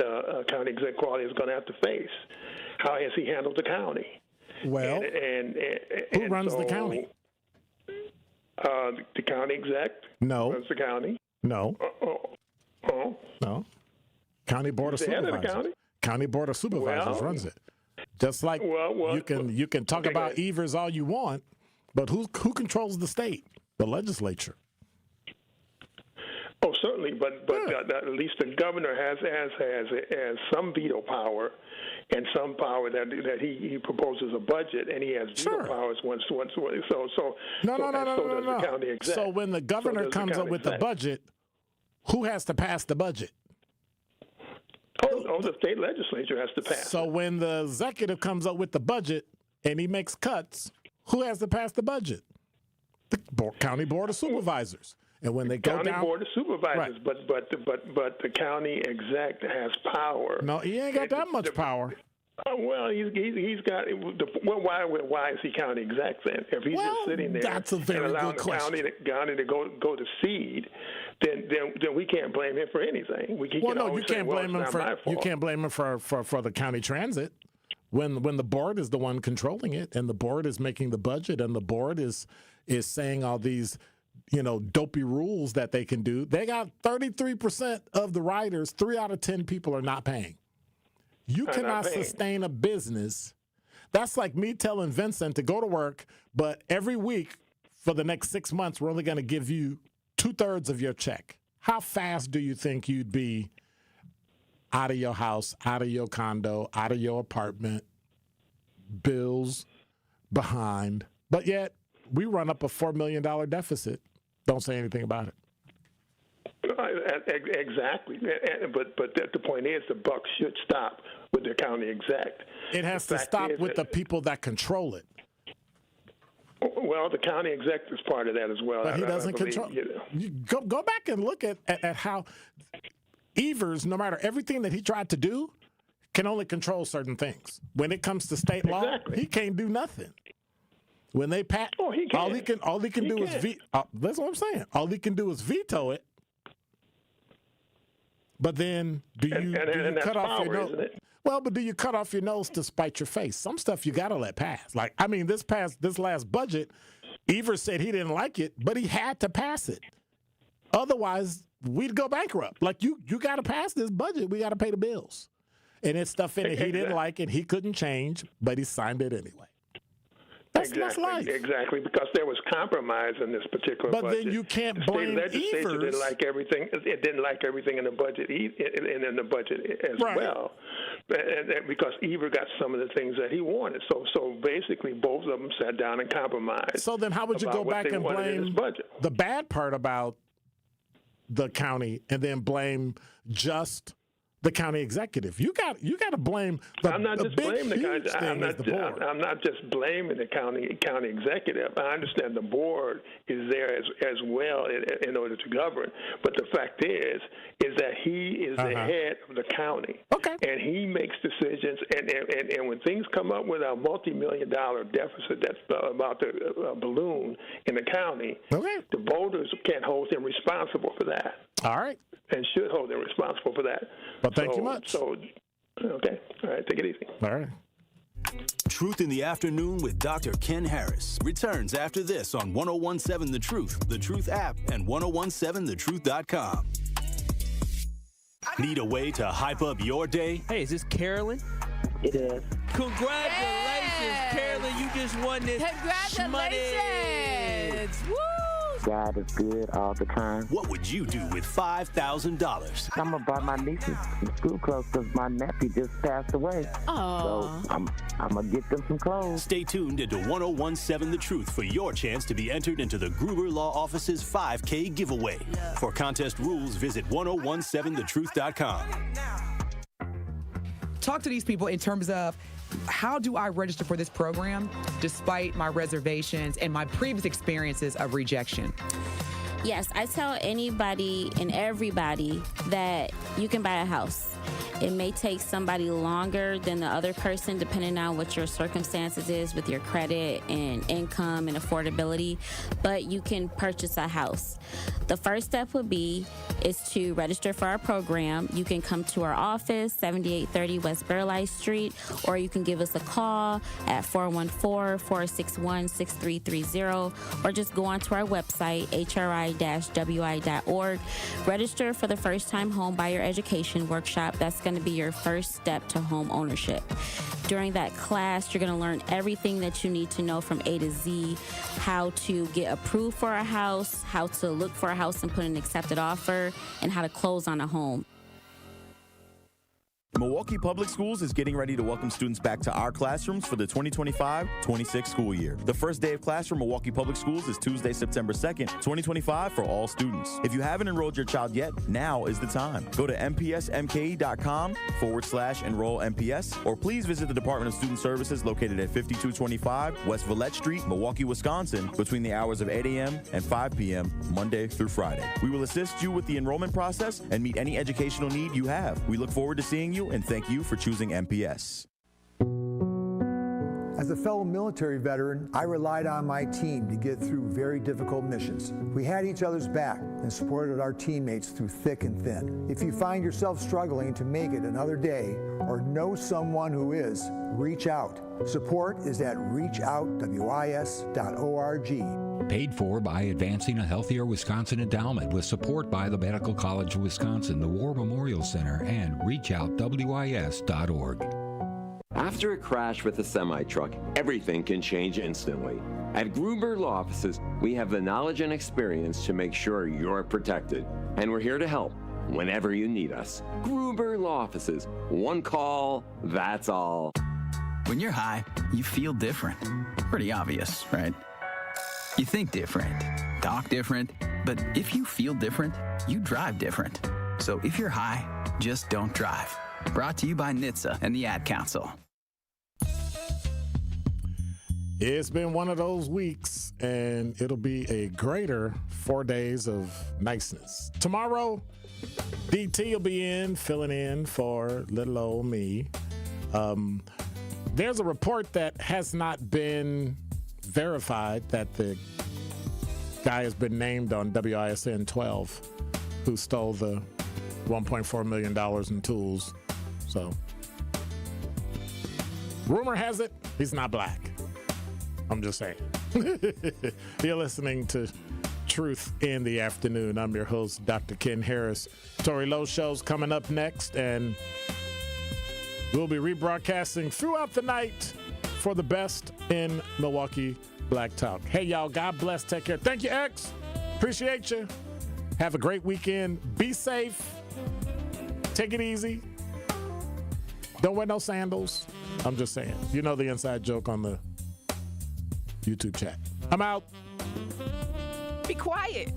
County Exec Crawley is going to have to face. How has he handled the county? Well, who runs the county? The county exec? No. Runs the county? No. No. County Board of Supervisors. County Board of Supervisors runs it. Just like you can talk about Evers all you want, but who controls the state? The legislature. Oh, certainly, but at least the governor has some veto power, and some power that he proposes a budget, and he has veto powers once. So No. The county exec. So when the governor comes up with the budget, who has to pass the budget? Oh, the state legislature has to pass. So when the executive comes up with the budget and he makes cuts, who has to pass the budget? The County Board of Supervisors. And when they go County down, Board of Supervisors, right. but the county exec has power. No, he ain't got that much power. Well, he's got. Why is he county exec then? If he's just sitting there that's a very and allowing good question. the county to go to seed, then we can't blame him for anything. You can't blame him for the county transit. When the board is the one controlling it, and the board is making the budget, and the board is saying all these dopey rules that they can do. They got 33% of the riders, 3 out of 10 people are not paying. You cannot sustain a business. That's like me telling Vincent to go to work, but every week for the next 6 months, we're only going to give you 2/3 of your check. How fast do you think you'd be out of your house, out of your condo, out of your apartment, bills behind? But yet, we run up a $4 million deficit. Don't say anything about it. Exactly. But the point is, the buck should stop with the county exec. It has to stop with the people that control it. Well, the county exec is part of that as well. But he doesn't control. You go back and look at how Evers, no matter everything that he tried to do, can only control certain things. When it comes to state law, he can't do nothing. When they pass, all he can do is veto. That's what I'm saying. All he can do is veto it. But then, do you cut off your nose? Well, but do you cut off your nose to spite your face? Some stuff you got to let pass. Like, I mean, this last budget, Evers said he didn't like it, but he had to pass it. Otherwise, we'd go bankrupt. Like, you got to pass this budget. We got to pay the bills. And it's stuff in it he didn't like and he couldn't change, but he signed it anyway. That's life. Exactly, because there was compromise in this particular budget. But then you can't blame Evers. The state legislature didn't like everything. It didn't like everything in the budget, and in the budget as well, and because Evers got some of the things that he wanted. So basically, both of them sat down and compromised. So then, how would you go back and blame the bad part about the county, and then blame just the county executive? You got to blame the I'm not just blaming the county. I'm not just blaming the county executive. I understand the board is there as well in order to govern. But the fact is that he is the head of the county, and he makes decisions. And when things come up with a multi-million-dollar deficit that's about to balloon in the county, the voters can't hold him responsible for that. All right. And should hold him responsible for that. But thank you much. Okay. All right. Take it easy. All right. Truth in the Afternoon with Dr. Ken Harris returns after this on 1017 The Truth, The Truth app, and 1017thetruth.com. Need a way to hype up your day? Hey, is this Carolyn? It is. Congratulations, Carolyn. You just won this. Congratulations. Woo! God is good all the time. What would you do with $5,000? I'm going to buy my nieces some school clothes because my nephew just passed away. Oh. So I'm going to get them some clothes. Stay tuned into 1017 The Truth for your chance to be entered into the Gruber Law Office's 5K giveaway. For contest rules, visit 1017thetruth.com. Talk to these people in terms of how do I register for this program despite my reservations and my previous experiences of rejection? Yes, I tell anybody and everybody that you can buy a house. It may take somebody longer than the other person depending on what your circumstances is with your credit and income and affordability, but you can purchase a house. The first step would be is to register for our program. You can come to our office, 7830 West Burleigh Street, or you can give us a call at 414-461-6330, or just go onto our website, hri-wi.org. Register for the First Time Home Buyer Education Workshop. That's going to be your first step to home ownership. During that class, you're going to learn everything that you need to know from A to Z, how to get approved for a house, how to look for a house and put an accepted offer, and how to close on a home. Milwaukee Public Schools is getting ready to welcome students back to our classrooms for the 2025-26 school year. The first day of class for Milwaukee Public Schools is Tuesday, September 2nd, 2025 for all students. If you haven't enrolled your child yet, now is the time. Go to mpsmke.com/enroll MPS, or please visit the Department of Student Services located at 5225 West Villette Street, Milwaukee, Wisconsin, between the hours of 8 a.m. and 5 p.m. Monday through Friday. We will assist you with the enrollment process and meet any educational need you have. We look forward to seeing you, and thank you for choosing MPS. As a fellow military veteran, I relied on my team to get through very difficult missions. We had each other's back and supported our teammates through thick and thin. If you find yourself struggling to make it another day or know someone who is, reach out. Support is at reachoutwis.org. Paid for by Advancing a Healthier Wisconsin Endowment with support by the Medical College of Wisconsin, the War Memorial Center, and reachoutwis.org. After a crash with a semi-truck, everything can change instantly. At Gruber Law Offices, we have the knowledge and experience to make sure you're protected. And we're here to help whenever you need us. Gruber Law Offices. One call, that's all. When you're high, you feel different. Pretty obvious, right? You think different, talk different, but if you feel different, you drive different. So if you're high, just don't drive. Brought to you by NHTSA and the Ad Council. It's been one of those weeks, and it'll be a greater 4 days of niceness. Tomorrow, DT will be in, filling in for little old me. There's a report that has not been verified that the guy has been named on WISN 12 who stole the $1.4 million in tools. So, rumor has it, he's not black. I'm just saying. You're listening to Truth in the Afternoon. I'm your host, Dr. Ken Harris. Tori Lowe Show's coming up next, and we'll be rebroadcasting throughout the night for the best in Milwaukee Black Talk. Hey, y'all, God bless. Take care. Thank you, X. Appreciate you. Have a great weekend. Be safe. Take it easy. Don't wear no sandals. I'm just saying. You know the inside joke on the YouTube chat. I'm out. Be quiet.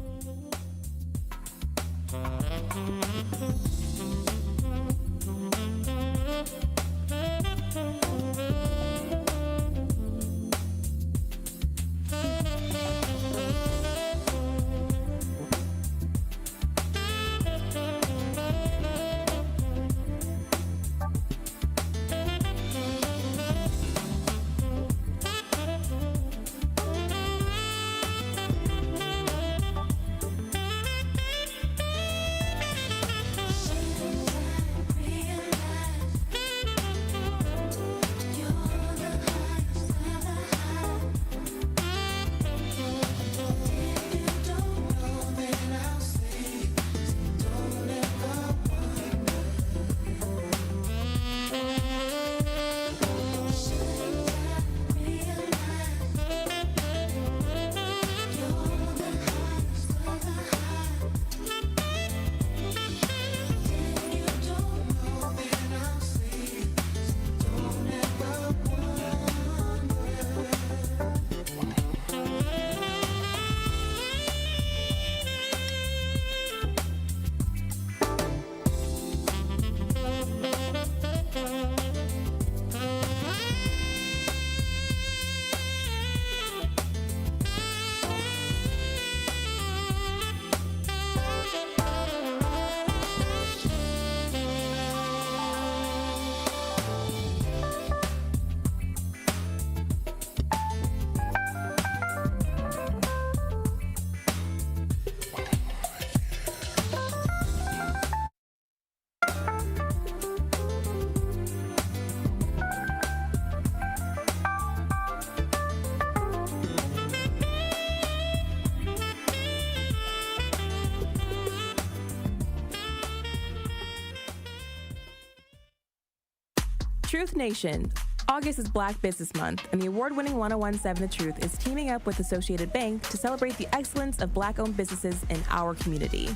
Truth Nation. August is Black Business Month, and the award-winning 1017 The Truth is teaming up with Associated Bank to celebrate the excellence of Black-owned businesses in our community.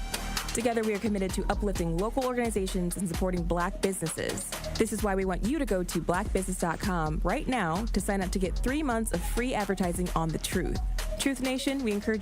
Together, we are committed to uplifting local organizations and supporting Black businesses. This is why we want you to go to blackbusiness.com right now to sign up to get 3 months of free advertising on The Truth. Truth Nation, we encourage